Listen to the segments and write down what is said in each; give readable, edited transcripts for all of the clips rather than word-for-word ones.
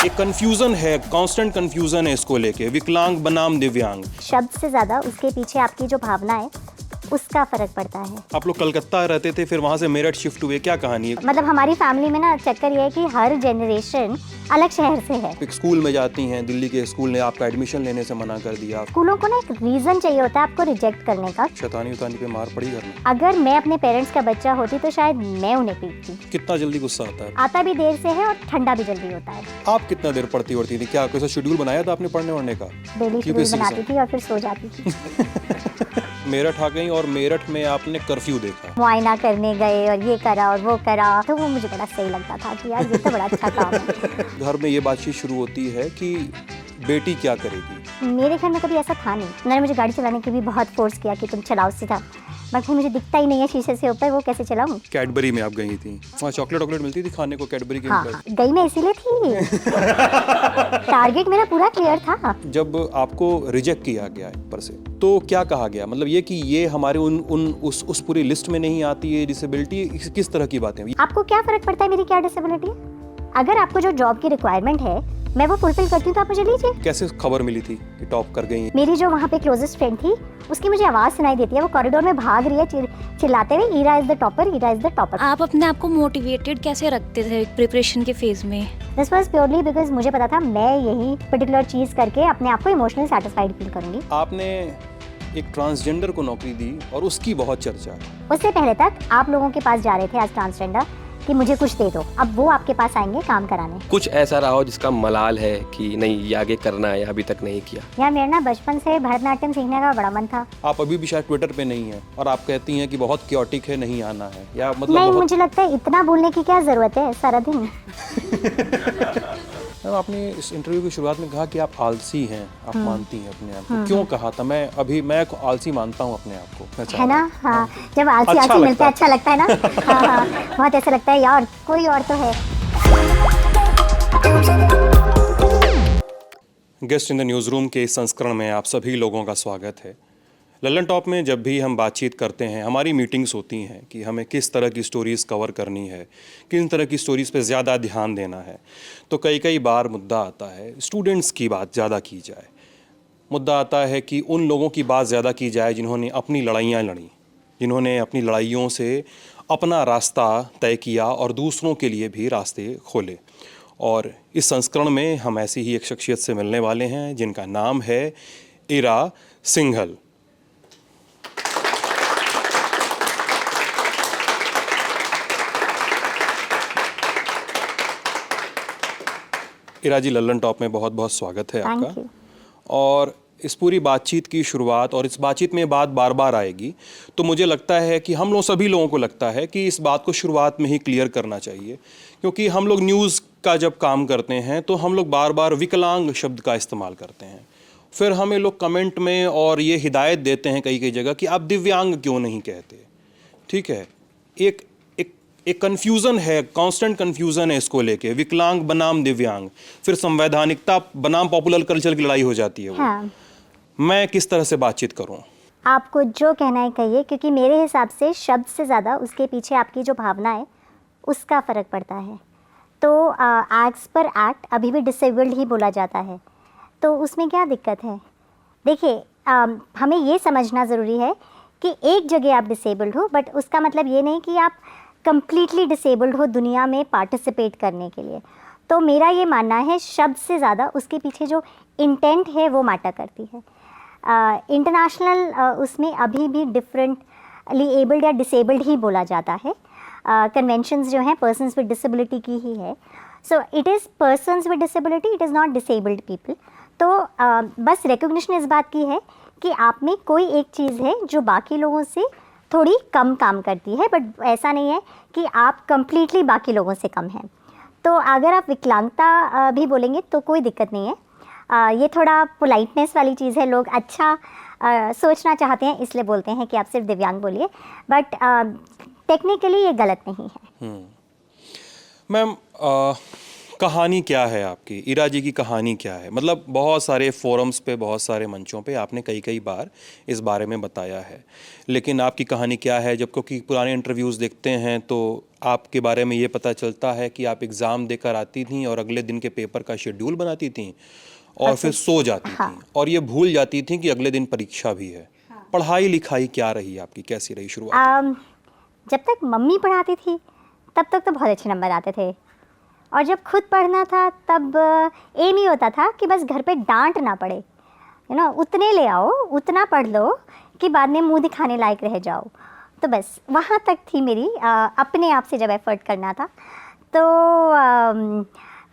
एक कंफ्यूजन है, constant confusion है इसको लेके, विकलांग बनाम दिव्यांग। शब्द से ज़्यादा उसके पीछे आपकी जो भावना है उसका फ़र्क पड़ता है। आप लोग कलकत्ता रहते थे, फिर वहाँ से मेरठ शिफ्ट हुए, क्या कहानी है? मतलब हमारी फैमिली में ना चक्कर ये है कि हर जनरेशन अलग शहर से है। एक स्कूल में जाती हैं, दिल्ली के स्कूल ने आपका एडमिशन लेने से मना कर दिया। स्कूलों को ना एक रीज़न चाहिए होता है आपको रिजेक्ट करने का। शैतानी उतानी पे मार पड़ी घर में? अगर मैं अपने पेरेंट्स का बच्चा होती तो शायद मैं उन्हें पीटती। कितना जल्दी गुस्सा आता है? आता भी देर से है और ठंडा भी जल्दी होता है। आप कितना देर पढ़ती उड़ती थी? क्या कोई सा शेड्यूल बनाया था आपने पढ़ने वढ़ने का? डेली शेड्यूल UPSC बनाती थी और फिर सो जाती थी। मेरठ आ गई और मेरठ में आपने कर्फ्यू देखा। मुआयना करने गए और ये करा और वो करा, तो वो मुझे बड़ा सही लगता था कि यार ये तो बड़ा अच्छा काम है। घर में ये बातचीत शुरू होती है कि बेटी क्या करेगी। मेरे घर में कभी ऐसा था नहीं। उन्होंने मुझे गाड़ी चलाने के भी बहुत फोर्स किया कि तुम चलाओ सीधा, बट मुझे दिखता ही नहीं है शीशे से ऊपर, वो कैसे चलाऊं। कैडबरी में आप गई थी, वहाँ चॉकलेट मिलती थी खाने को कैडबरी के हाँ, अंदर? गई मैं इसीलिए थी। टारगेट मेरा पूरा क्लियर था। जब आपको रिजेक्ट किया गया ऊपर से, तो क्या कहा गया? मतलब ये कि ये हमारे उस पूरी लिस्ट में नहीं आती है डिसेबिलिटी, किस तरह की बातें? आपको क्या फर्क पड़ता है मेरी क्या डिसेबिलिटी है? अगर आपको जो जॉब की रिक्वायरमेंट है मैं वो फुलफिल करती हूँ तो आप मुझे लीजिए। कैसे खबर मिली थी कि टॉप कर गई? मेरी जो वहाँ पे क्लोजेस्ट फ्रेंड थी उसकी मुझे आवाज़ सुनाई देती है, वो कॉरिडोर में भाग रही है चिल्लाते हुए, Ira is the topper, Ira is the topper. आप अपने आप को मोटिवेटेड कैसे रखते थे प्रिपरेशन के फेज में? दिस वाज प्योरली बिकॉज मुझे पता था मैं यही पर्टिकुलर चीज़ करके अपने आप को इमोशनली सेटिस्फाइड फील करूंगी। आपने एक ट्रांसजेंडर को नौकरी दी और उसकी बहुत चर्चा। उससे पहले तक आप लोगों के पास जा रहे थे एज ट्रांसजेंडर कि मुझे कुछ दे दो, अब वो आपके पास आएंगे काम कराने। कुछ ऐसा रहा हो जिसका मलाल है कि नहीं ये आगे करना है या अभी तक नहीं किया? यार मेरा ना बचपन से भरतनाट्यम सीखने का बड़ा मन था। आप अभी भी शायद ट्विटर पे नहीं है और आप कहती हैं कि बहुत क्योटिक है, नहीं आना है, या मतलब नहीं, बहुत... मुझे लगता है इतना बोलने की क्या जरूरत है सारा दिन। आपने इस इंटरव्यू की शुरुआत में कहा कि आप आलसी हैं, आप मानती हैं अपने आप को। क्यों कहा था? मैं आलसी मानता हूँ अपने आप को, है ना? हाँ, जब आलसी अच्छा आलसी मिलता है अच्छा लगता है ना। हाँ, बहुत ऐसा लगता है यार कोई और तो है। Guest in the news room के इस संस्करण में आप सभी लोगों का स्वागत है। लल्लन टॉप में जब भी हम बातचीत करते हैं, हमारी मीटिंग्स होती हैं कि हमें किस तरह की स्टोरीज़ कवर करनी है, किन तरह की स्टोरीज़ पे ज़्यादा ध्यान देना है, तो कई बार मुद्दा आता है स्टूडेंट्स की बात ज़्यादा की जाए, मुद्दा आता है कि उन लोगों की बात ज़्यादा की जाए जिन्होंने अपनी लड़ाइयाँ लड़ी, जिन्होंने अपनी लड़ाइयों से अपना रास्ता तय किया और दूसरों के लिए भी रास्ते खोले। और इस संस्करण में हम ऐसी ही एक शख्सियत से मिलने वाले हैं जिनका नाम है इरा सिंघल। इरा जी, लल्लन टॉप में बहुत बहुत स्वागत है Thank आपका। you. और इस पूरी बातचीत की शुरुआत, और इस बातचीत में बात बार बार आएगी, तो मुझे लगता है कि हम लोग सभी लोगों को लगता है कि इस बात को शुरुआत में ही क्लियर करना चाहिए, क्योंकि हम लोग न्यूज़ का जब काम करते हैं तो हम लोग बार बार विकलांग शब्द का इस्तेमाल करते हैं। फिर हमें लोग कमेंट में और ये हिदायत देते हैं कई जगह कि आप दिव्यांग क्यों नहीं कहते। ठीक है, एक कन्फ्यूज़न है, कांस्टेंट कन्फ्यूज़न है इसको लेके, विकलांग बनाम दिव्यांग, फिर संवैधानिकता बनाम पॉपुलर कल्चर की लड़ाई हो जाती है वो। हाँ, मैं किस तरह से बातचीत करूं? आपको जो कहना है कहिए, क्योंकि मेरे हिसाब से शब्द से ज़्यादा उसके पीछे आपकी जो भावना है उसका फ़र्क पड़ता है। तो एक्ट्स पर एक्ट अभी भी डिसेबल्ड ही बोला जाता है, तो उसमें क्या दिक्कत है? देखिए, हमें ये समझना ज़रूरी है कि एक जगह आप डिसेबल्ड हो, बट उसका मतलब ये नहीं कि आप कंप्लीटली डिसेबल्ड हो दुनिया में पार्टिसिपेट करने के लिए। तो मेरा ये मानना है शब्द से ज़्यादा उसके पीछे जो इंटेंट है वो मैटर करती है। इंटरनेशनल उसमें अभी भी डिफरेंटली एबल्ड या डिसेबल्ड ही बोला जाता है। कन्वेंशंस जो हैं पर्सन्स विद डिसेबिलिटी की ही है। So it is persons with disability, it is not disabled people. तो बस रिकग्निशन इस बात की है कि आप में कोई एक चीज़ है जो बाकी लोगों से थोड़ी कम काम करती है, बट ऐसा नहीं है कि आप कंप्लीटली बाकी लोगों से कम हैं। तो अगर आप विकलांगता भी बोलेंगे तो कोई दिक्कत नहीं है। ये थोड़ा पोलाइटनेस वाली चीज़ है, लोग अच्छा सोचना चाहते हैं इसलिए बोलते हैं कि आप सिर्फ दिव्यांग बोलिए, बट टेक्निकली ये गलत नहीं है। मैम, कहानी क्या है आपकी, इरा जी की कहानी क्या है? मतलब बहुत सारे फोरम्स पे, बहुत सारे मंचों पे आपने कई कई बार इस बारे में बताया है, लेकिन आपकी कहानी क्या है? जब क्योंकि पुराने इंटरव्यूज़ देखते हैं तो आपके बारे में ये पता चलता है कि आप एग्ज़ाम देकर आती थीं और अगले दिन के पेपर का शेड्यूल बनाती थीं और फिर सो जाती थीं और ये भूल जाती थीं कि अगले दिन परीक्षा भी है। पढ़ाई लिखाई क्या रही आपकी, कैसी रही शुरुआत? जब तक मम्मी पढ़ाती थी तब तक तो बहुत अच्छे नंबर आते थे, और जब खुद पढ़ना था तब एम ही होता था कि बस घर पे डांट ना पड़े, उतने ले आओ, उतना पढ़ लो कि बाद में मुंह दिखाने लायक रह जाओ। तो बस वहाँ तक थी मेरी अपने आप से जब एफर्ट करना था। तो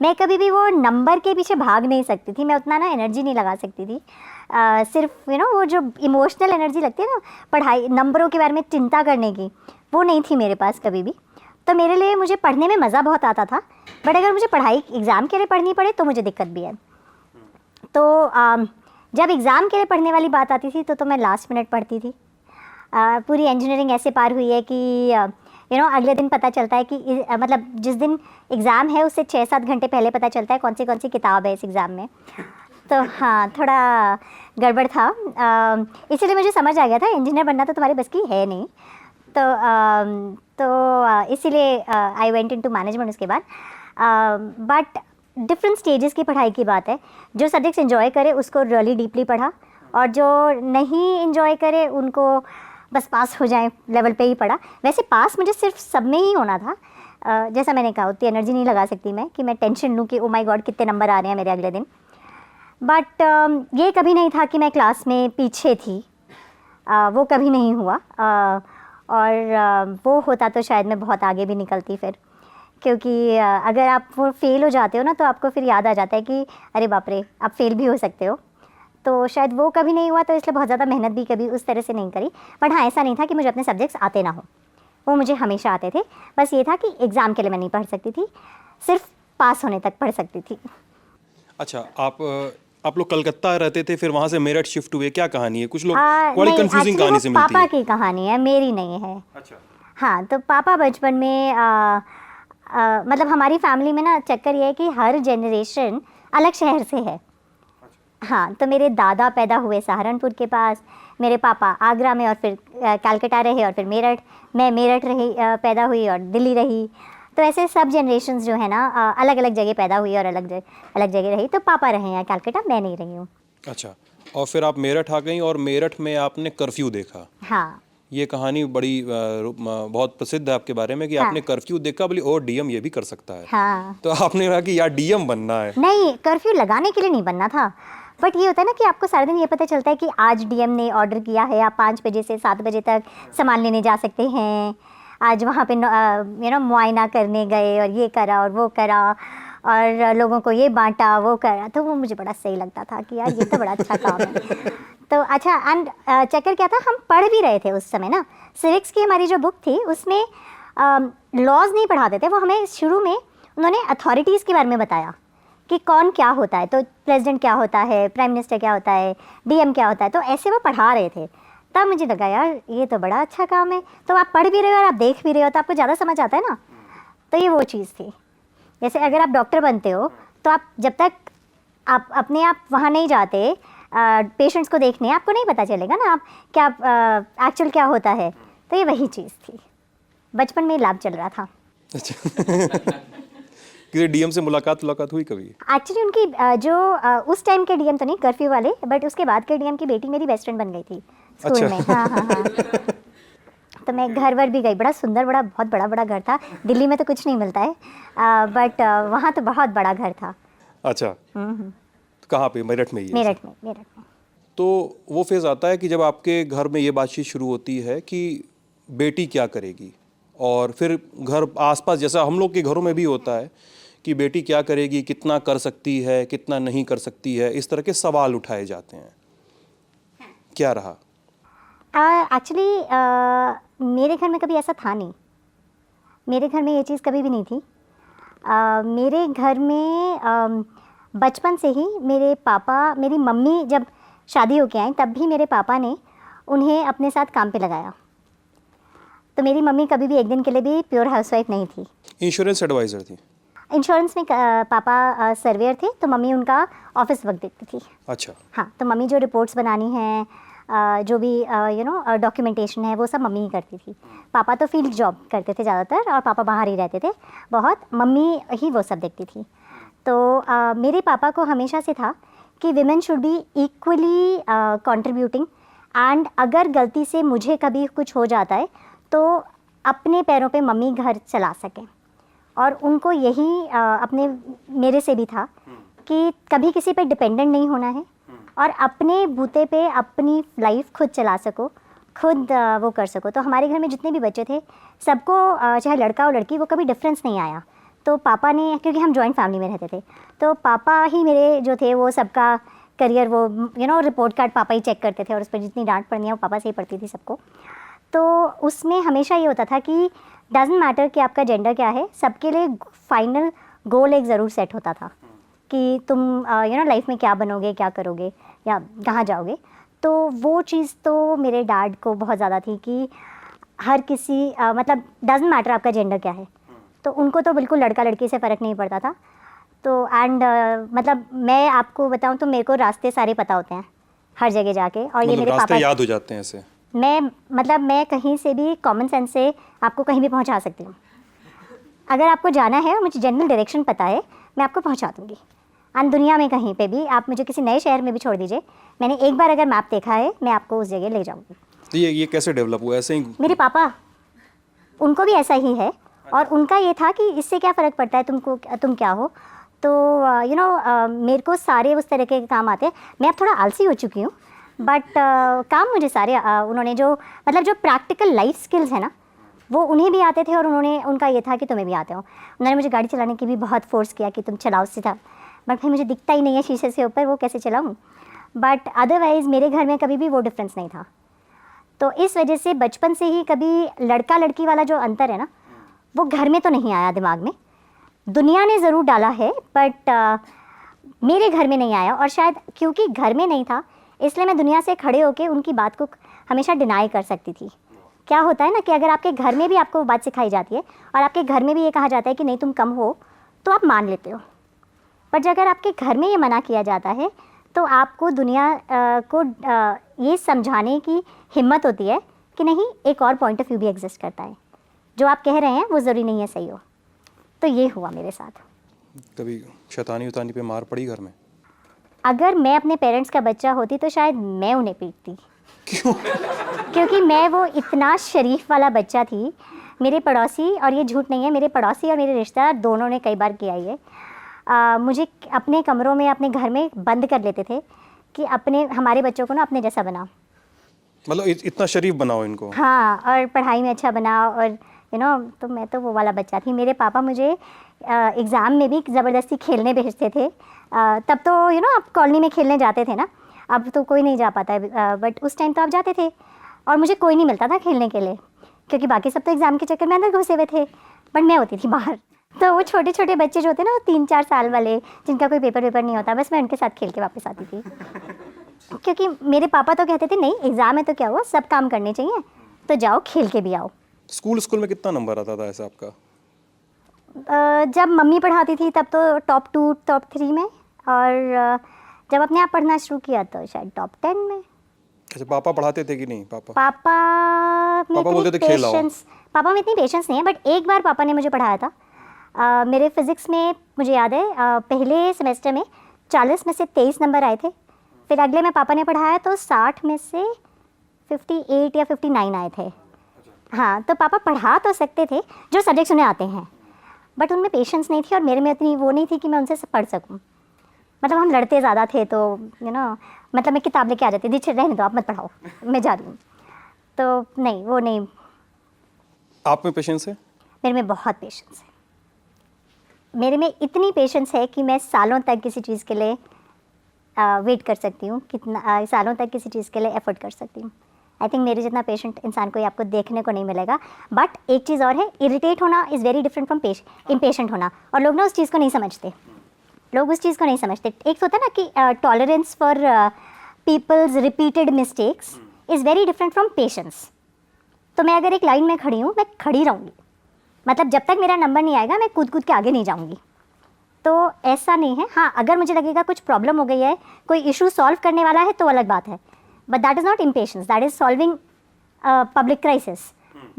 मैं कभी भी वो नंबर के पीछे भाग नहीं सकती थी, मैं उतना ना एनर्जी नहीं लगा सकती थी। सिर्फ वो जो इमोशनल एनर्जी लगती है ना पढ़ाई नंबरों के बारे में चिंता करने की, वो नहीं थी मेरे पास कभी भी। तो मेरे लिए मुझे पढ़ने में मज़ा बहुत आता था, बट अगर मुझे पढ़ाई एग्ज़ाम के लिए पढ़नी पड़े तो मुझे दिक्कत भी है। तो जब एग्ज़ाम के लिए पढ़ने वाली बात आती थी तो मैं लास्ट मिनट पढ़ती थी। पूरी इंजीनियरिंग ऐसे पार हुई है कि अगले दिन पता चलता है कि मतलब जिस दिन एग्ज़ाम है उससे 6-7 घंटे पहले पता चलता है कौन सी किताब है इस एग्ज़ाम में। तो हाँ, थोड़ा गड़बड़ था। इसीलिए मुझे समझ आ गया था इंजीनियर बनना तो तुम्हारी बस की है नहीं। तो इसीलिए आई वेंट इनटू मैनेजमेंट उसके बाद। बट डिफरेंट स्टेजेस की पढ़ाई की बात है। जो सब्जेक्ट्स एंजॉय करे उसको रियली डीपली पढ़ा, और जो नहीं एंजॉय करे उनको बस पास हो जाए लेवल पे ही पढ़ा। वैसे पास मुझे सिर्फ सब में ही होना था। जैसा मैंने कहा उतनी एनर्जी नहीं लगा सकती मैं कि मैं टेंशन लूँ कि ओ माय गॉड कितने नंबर आ रहे हैं मेरे अगले दिन। बट ये कभी नहीं था कि मैं क्लास में पीछे थी, वो कभी नहीं हुआ। और वो होता तो शायद मैं बहुत आगे भी निकलती फिर, क्योंकि अगर आप वो फेल हो जाते हो ना तो आपको फिर याद आ जाता है कि अरे बाप रे आप फेल भी हो सकते हो। तो शायद वो कभी नहीं हुआ, तो इसलिए बहुत ज़्यादा मेहनत भी कभी उस तरह से नहीं करी। बट हाँ, ऐसा नहीं था कि मुझे अपने सब्जेक्ट्स आते ना हो, वो मुझे हमेशा आते थे। बस ये था कि एग्ज़ाम के लिए मैं नहीं पढ़ सकती थी, सिर्फ पास होने तक पढ़ सकती थी। अच्छा, आप लोग कलकत्ता रहते थे, फिर वहाँ से मेरठ शिफ्ट हुए, क्या कहानी है? कुछ लोग बड़ी नहीं, कंफ्यूजिंग actually कहानी वो से मिलती पापा है। की कहानी है, मेरी नहीं है। अच्छा। हाँ, तो पापा बचपन में मतलब हमारी फैमिली में ना चक्कर ये है कि हर जनरेशन अलग शहर से है। हाँ, तो मेरे दादा पैदा हुए सहारनपुर के पास, मेरे पापा आगरा में, और फिर कलकत्ता रहे, और फिर मेरठ, मैं मेरठ रही, पैदा हुई और दिल्ली रही। तो ऐसे सब जनरेशन्स जो है ना अलग अलग जगह पैदा हुई और अलग जगह रही। तो पापा रहे हैं कलकत्ता, मैं नहीं रही हूँ। अच्छा, और फिर आप मेरठ आ गई और मेरठ में आपने कर्फ्यू देखा। हाँ, ये कहानी बड़ी बहुत प्रसिद्ध है आपके बारे में कि आपने कर्फ्यू देखा, बोली ओ डीएम ये भी कर सकता है। हाँ। तो आपने कहा कि यार डीएम बनना है। नहीं, कर्फ्यू लगाने के लिए नहीं बनना था, बट ये होता है ना कि आपको सारे दिन ये पता चलता है कि आज डीएम ने ऑर्डर किया है आप 5 बजे से 7 बजे तक सामान लेने जा सकते हैं। आज वहाँ पे मुआयना करने गए और ये करा और वो करा और लोगों को ये बांटा वो करा, तो वो मुझे बड़ा सही लगता था कि यार ये तो बड़ा अच्छा काम है। तो अच्छा, एंड चक्कर क्या था, हम पढ़ भी रहे थे उस समय ना, सिविक्स की हमारी जो बुक थी उसमें लॉज नहीं पढ़ाते थे, वो हमें शुरू में उन्होंने अथॉरिटीज़ के बारे में बताया कि कौन क्या होता है। तो प्रेसिडेंट क्या होता है, प्राइम मिनिस्टर क्या होता है, डीएम क्या होता है, तो ऐसे वो पढ़ा रहे थे। तब मुझे लगा यार ये तो बड़ा अच्छा काम है। तो आप पढ़ भी रहे हो और आप देख भी रहे हो तो आपको ज़्यादा समझ आता है ना। तो ये वो चीज़ थी। जैसे अगर आप डॉक्टर बनते हो तो आप जब तक आप अपने आप वहाँ नहीं जाते पेशेंट्स को देखने, आपको नहीं पता चलेगा ना आप क्या एक्चुअल क्या होता है। तो ये वही चीज़ थी, बचपन में लैब चल रहा था। अच्छा। किसी डीएम से मुलाकात हुई कभी? एक्चुअली उनकी जो उस टाइम के डीएम तो नहीं, कर्फ्यू वाले, बट उसके बाद के डीएम की बेटी मेरी बेस्ट फ्रेंड बन गई थी स्कूल में। हाँ हाँ हाँ। तो मैं घर वर भी गई, बड़ा सुंदर, बहुत बड़ा घर था। दिल्ली में तो कुछ नहीं मिलता है, बट वहाँ तो बहुत बड़ा घर था। अच्छा, तो कहाँ पे? मेरठ में ही है? मेरठ में। तो वो फेज़ आता है कि जब आपके घर में ये बातचीत शुरू होती है कि बेटी क्या करेगी, और फिर घर आसपास, जैसा हम लोग के घरों में भी होता है कि बेटी क्या करेगी, कितना कर सकती है, कितना नहीं कर सकती है, इस तरह के सवाल उठाए जाते हैं। क्या रहा? एक्चुअली मेरे घर में कभी ऐसा था नहीं, मेरे घर में ये चीज़ कभी भी नहीं थी। मेरे घर में बचपन से ही मेरे पापा, मेरी मम्मी जब शादी होके आई तब भी मेरे पापा ने उन्हें अपने साथ काम पे लगाया। तो मेरी मम्मी कभी भी एक दिन के लिए भी प्योर हाउसवाइफ नहीं थी। इंश्योरेंस एडवाइज़र थी? इंश्योरेंस में पापा सर्वेयर थे, तो मम्मी उनका ऑफिस वर्क देखती थी। अच्छा। हाँ, तो मम्मी जो रिपोर्ट्स बनानी है, जो भी डॉक्यूमेंटेशन है, वो सब मम्मी ही करती थी। पापा तो फील्ड जॉब करते थे ज़्यादातर, और पापा बाहर ही रहते थे बहुत, मम्मी ही वो सब देखती थी। तो मेरे पापा को हमेशा से था कि women should be equally contributing, and अगर गलती से मुझे कभी कुछ हो जाता है तो अपने पैरों पे मम्मी घर चला सकें। और उनको यही अपने मेरे से भी था कि कभी किसी पे डिपेंडेंट नहीं होना है, और अपने बूते पे अपनी लाइफ खुद चला सको, खुद वो कर सको। तो हमारे घर में जितने भी बच्चे थे सबको, चाहे लड़का हो लड़की, वो कभी डिफरेंस नहीं आया। तो पापा ने, क्योंकि हम जॉइंट फैमिली में रहते थे, तो पापा ही मेरे जो थे वो सबका करियर, वो रिपोर्ट कार्ड पापा ही चेक करते थे, और उस पर जितनी डांट पड़नी है वो पापा से ही पड़ती थी सबको। तो उसमें हमेशा ये होता था कि डजेंट मैटर कि आपका जेंडर क्या है, सबके लिए फाइनल गोल एक ज़रूर सेट होता था कि तुम लाइफ में क्या बनोगे, क्या करोगे, या कहाँ जाओगे। तो वो चीज़ तो मेरे डैड को बहुत ज़्यादा थी कि हर किसी मतलब डजेंट मैटर आपका जेंडर क्या है, तो उनको तो बिल्कुल लड़का लड़की से फ़र्क नहीं पड़ता था। तो एंड मतलब मैं आपको बताऊं तो मेरे को रास्ते सारे पता होते हैं हर जगह जाके, और ये मतलब मेरे रास्ते पापा, याद हो जाते हैं ऐसे? मैं कहीं से भी कॉमन सेंस से आपको कहीं भी पहुंचा सकती हूँ। अगर आपको जाना है और मुझे जनरल डायरेक्शन पता है, मैं आपको पहुंचा दूँगी। एंड दुनिया में कहीं पे भी आप मुझे किसी नए शहर में भी छोड़ दीजिए, मैंने एक बार अगर मैप देखा है, मैं आपको उस जगह ले जाऊँगी। तो ये कैसे डेवलप हुआ? ऐसे ही? मेरे पापा, उनको भी ऐसा ही है, और उनका ये था कि इससे क्या फ़र्क पड़ता है तुम क्या हो। तो मेरे को सारे उस तरह के काम आते हैं। मैं अब थोड़ा आलसी हो चुकी हूँ, बट काम मुझे सारे उन्होंने जो प्रैक्टिकल लाइफ स्किल्स है ना, वो उन्हें भी आते थे, और उनका ये था कि तुम्हें भी आते हो। उन्होंने मुझे गाड़ी चलाने की भी बहुत फोर्स किया कि तुम चलाओ सीधा, बट भाई मुझे दिखता ही नहीं है शीशे से ऊपर, वो कैसे चलाऊँ। बट अदरवाइज़ मेरे घर में कभी भी वो डिफरेंस नहीं था। तो इस वजह से बचपन से ही कभी लड़का लड़की वाला जो अंतर है ना, वो घर में तो नहीं आया दिमाग में। दुनिया ने ज़रूर डाला है, बट मेरे घर में नहीं आया। और शायद क्योंकि घर में नहीं था, इसलिए मैं दुनिया से खड़े होकर उनकी बात को हमेशा डिनाई कर सकती थी। क्या होता है ना कि अगर आपके घर में भी आपको बात सिखाई जाती है, और आपके घर में भी ये कहा जाता है कि नहीं तुम कम हो, तो आप मान लेते हो। बट अगर आपके घर में ये मना किया जाता है, तो आपको दुनिया को ये समझाने की हिम्मत होती है कि नहीं, एक और पॉइंट ऑफ व्यू भी एग्जिस्ट करता है, जो आप कह रहे हैं वो ज़रूरी नहीं है सही हो। तो ये हुआ मेरे साथ। कभी शैतानी उतानी पे मार पड़ी घर में? अगर मैं अपने पेरेंट्स का बच्चा होती तो शायद मैं उन्हें पीटती। क्यों? क्योंकि मैं वो इतना शरीफ वाला बच्चा थी। मेरे पड़ोसी, और ये झूठ नहीं है, मेरे पड़ोसी और मेरे रिश्तेदार दोनों ने कई बार किया ये, मुझे अपने कमरों में, अपने घर में बंद कर लेते थे कि हमारे बच्चों को ना अपने जैसा बनाओ, मतलब इतना शरीफ बनाओ इनको। हाँ, और पढ़ाई में अच्छा बनाओ, और तो मैं तो वो वाला बच्चा थी। मेरे पापा मुझे एग्ज़ाम में भी ज़बरदस्ती खेलने भेजते थे। तब तो आप कॉलोनी में खेलने जाते थे ना, अब तो कोई नहीं जा पाता है, बट उस टाइम तो आप जाते थे, और मुझे कोई नहीं मिलता था खेलने के लिए, क्योंकि बाकी सब तो एग्ज़ाम के चक्कर में अंदर घुसे हुए थे, बट मैं होती थी बाहर। तो वो छोटे छोटे बच्चे जो होते ना, 3-4 साल वाले, जिनका कोई पेपर नहीं होता, बस मैं उनके साथ खेल के वापस आती थी। क्योंकि मेरे पापा तो कहते थे नहीं, एग्ज़ाम है तो क्या हुआ, सब काम करने चाहिए, तो जाओ खेल के भी आओ। स्कूल में कितना नंबर आता था ऐसा आपका? जब मम्मी पढ़ाती थी तब तो टॉप 2, टॉप 3 में, और जब अपने आप पढ़ना शुरू किया तो शायद टॉप 10 में। अच्छा, पापा पढ़ाते थे कि नहीं? पापा बोलते थे खेल आओ। पापा में इतनी पेशेंस नहीं है, बट एक बार पापा ने मुझे पढ़ाया था। मेरे फिज़िक्स में मुझे याद है, पहले सेमेस्टर में 40 में से 23 नंबर आए थे। फिर अगले में पापा ने पढ़ाया तो 60 में से 58 या 59 आए थे। हाँ, तो पापा पढ़ा तो सकते थे जो सब्जेक्ट्स उन्हें आते हैं, बट उनमें पेशेंस नहीं थी, और मेरे में इतनी वो नहीं थी कि मैं उनसे पढ़ सकूं। मतलब हम लड़ते ज़्यादा थे, तो मतलब मैं किताब लेके आ जाती थी, रहने दो आप मत पढ़ाओ, मैं जा रही हूँ। तो नहीं, वो नहीं। आप में पेशेंस है? मेरे में बहुत पेशेंस है। मेरे में इतनी पेशेंस है कि मैं सालों तक किसी चीज़ के लिए वेट कर सकती हूँ, सालों तक किसी चीज़ के लिए एफर्ट कर सकती हूँ। आई थिंक मेरे जितना पेशेंट इंसान कोई आपको देखने को नहीं मिलेगा। बट एक चीज़ और है, इरिटेट होना is very different from impatient होना, और लोग ना उस चीज़ को नहीं समझते। एक होता है ना कि tolerance for peoples repeated mistakes is very different from patience. तो मैं अगर एक लाइन में खड़ी हूँ, मैं खड़ी रहूँगी, मतलब जब तक मेरा नंबर नहीं आएगा मैं कूद के आगे नहीं जाऊँगी। तो ऐसा नहीं है। हाँ, अगर मुझे लगेगा कुछ प्रॉब्लम हो गई है, कोई इशू सॉल्व करने वाला है तो अलग बात है, but that is not impatience, that is solving public crisis.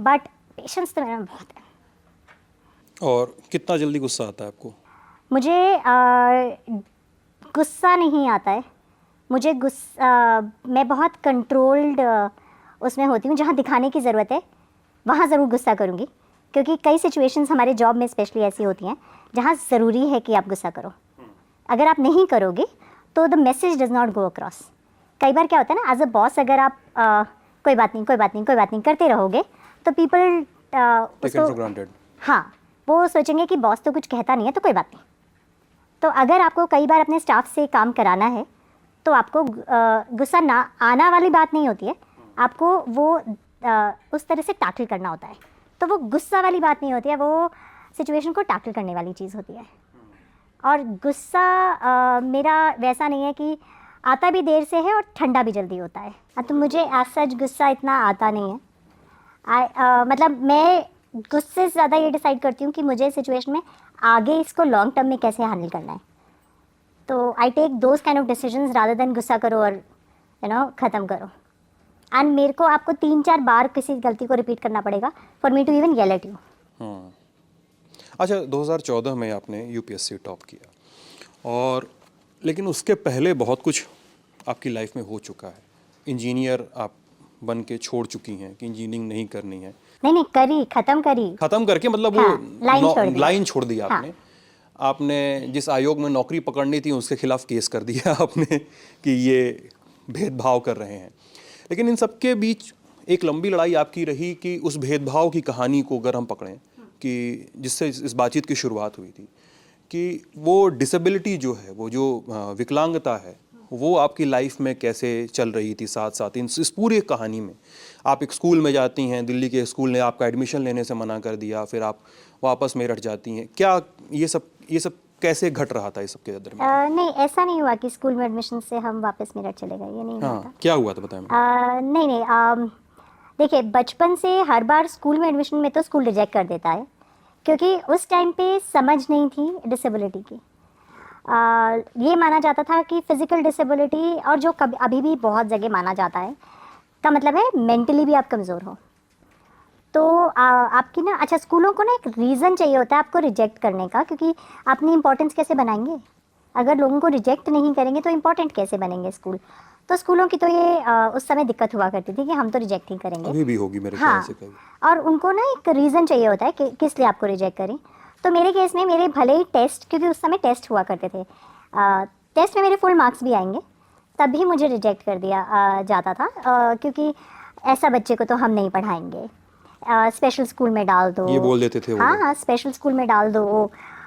But patience तो मेरे में बहुत है। और कितना जल्दी गुस्सा आता है आपको? मुझे गुस्सा नहीं आता है। मुझे मैं बहुत कंट्रोल्ड उसमें होती हूँ। जहाँ दिखाने की ज़रूरत है वहाँ ज़रूर गुस्सा करूँगी, क्योंकि कई सिचुएशंस हमारे जॉब में स्पेशली ऐसी होती हैं जहाँ ज़रूरी है कि आप गुस्सा करो। अगर आप नहीं करोगे तो the message does not go across. कई बार क्या होता है ना, एज अ बॉस अगर आप कोई बात नहीं करते रहोगे तो पीपल टेकन फॉर ग्रांटेड। हाँ, वो सोचेंगे कि बॉस तो कुछ कहता नहीं है तो कोई बात नहीं। तो अगर आपको कई बार अपने स्टाफ से काम कराना है तो आपको गुस्सा ना आना वाली बात नहीं होती है, आपको वो उस तरह से टैकल करना होता है। तो वो गुस्सा वाली बात नहीं होती है, वो सिचुएशन को टैकल करने वाली चीज़ होती है। और गुस्सा मेरा वैसा नहीं है कि आता भी देर से है और ठंडा भी जल्दी होता है। तो मुझे एज सच गुस्सा इतना आता नहीं है। मतलब मैं गुस्से से ज़्यादा ये डिसाइड करती हूँ कि मुझे सिचुएशन में आगे इसको लॉन्ग टर्म में कैसे हैंडल करना है। तो I take those kind of decisions rather than गुस्सा करो और ख़त्म करो। एंड मेरे को आपको 3-4 बार किसी गलती को रिपीट करना पड़ेगा for me to even yell at you. अच्छा, 2014 में आपने यूपीएससी टॉप किया, और लेकिन उसके पहले बहुत कुछ आपकी लाइफ में हो चुका है। इंजीनियर आप बन के छोड़ चुकी हैं कि इंजीनियरिंग नहीं करनी है। नहीं करी, ख़त्म करके मतलब हाँ, वो लाइन छोड़ दी हाँ। आपने। आपने जिस आयोग में नौकरी पकड़नी थी उसके खिलाफ केस कर दिया आपने कि ये भेदभाव कर रहे हैं। लेकिन इन सब के बीच एक लंबी लड़ाई आपकी रही कि उस भेदभाव की कहानी को अगर हम पकड़ें, कि जिससे इस बातचीत की शुरुआत हुई थी, कि वो डिसेबिलिटी जो है, वो जो विकलांगता है, वो आपकी लाइफ में कैसे चल रही थी साथ साथ इस पूरी कहानी में। आप एक स्कूल में जाती हैं, दिल्ली के स्कूल ने आपका एडमिशन लेने से मना कर दिया, फिर आप वापस मेरठ जाती हैं। क्या ये सब कैसे घट रहा था इस सब के दरमियान? नहीं, ऐसा नहीं हुआ कि स्कूल में एडमिशन से हम वापस मेरठ चले गए, ये नहीं हुआ था। हाँ, क्या हुआ था बताएं मुझे। नहीं, देखिए, बचपन से हर बार स्कूल में एडमिशन में तो स्कूल रिजेक्ट कर देता है, क्योंकि उस टाइम पे समझ नहीं थी डिसेबिलिटी की। ये माना जाता था कि फिज़िकल डिसेबिलिटी, और जो कभी अभी भी बहुत जगह माना जाता है, का मतलब है मेंटली भी आप कमज़ोर हो। तो आपकी ना, अच्छा, स्कूलों को ना एक रीज़न चाहिए होता है आपको रिजेक्ट करने का, क्योंकि अपनी इम्पोर्टेंस कैसे बनाएंगे? अगर लोगों को रिजेक्ट नहीं करेंगे तो इम्पोर्टेंट कैसे बनेंगे स्कूल? तो स्कूलों की तो ये उस समय दिक्कत हुआ करती थी कि हम तो रिजेक्ट ही करेंगे। अभी भी होगी मेरे ख्याल हाँ, से कभी। और उनको ना एक रीज़न चाहिए होता है कि किस लिए आपको रिजेक्ट करें। तो मेरे केस में मेरे भले ही टेस्ट, क्योंकि उस समय टेस्ट हुआ करते थे, टेस्ट में मेरे फुल मार्क्स भी आएंगे, तब भी मुझे रिजेक्ट कर दिया जाता था, क्योंकि ऐसा बच्चे को तो हम नहीं पढ़ाएंगे, स्पेशल स्कूल में डाल दो, ये बोल देते थे वो। हाँ, स्पेशल स्कूल में डाल दो।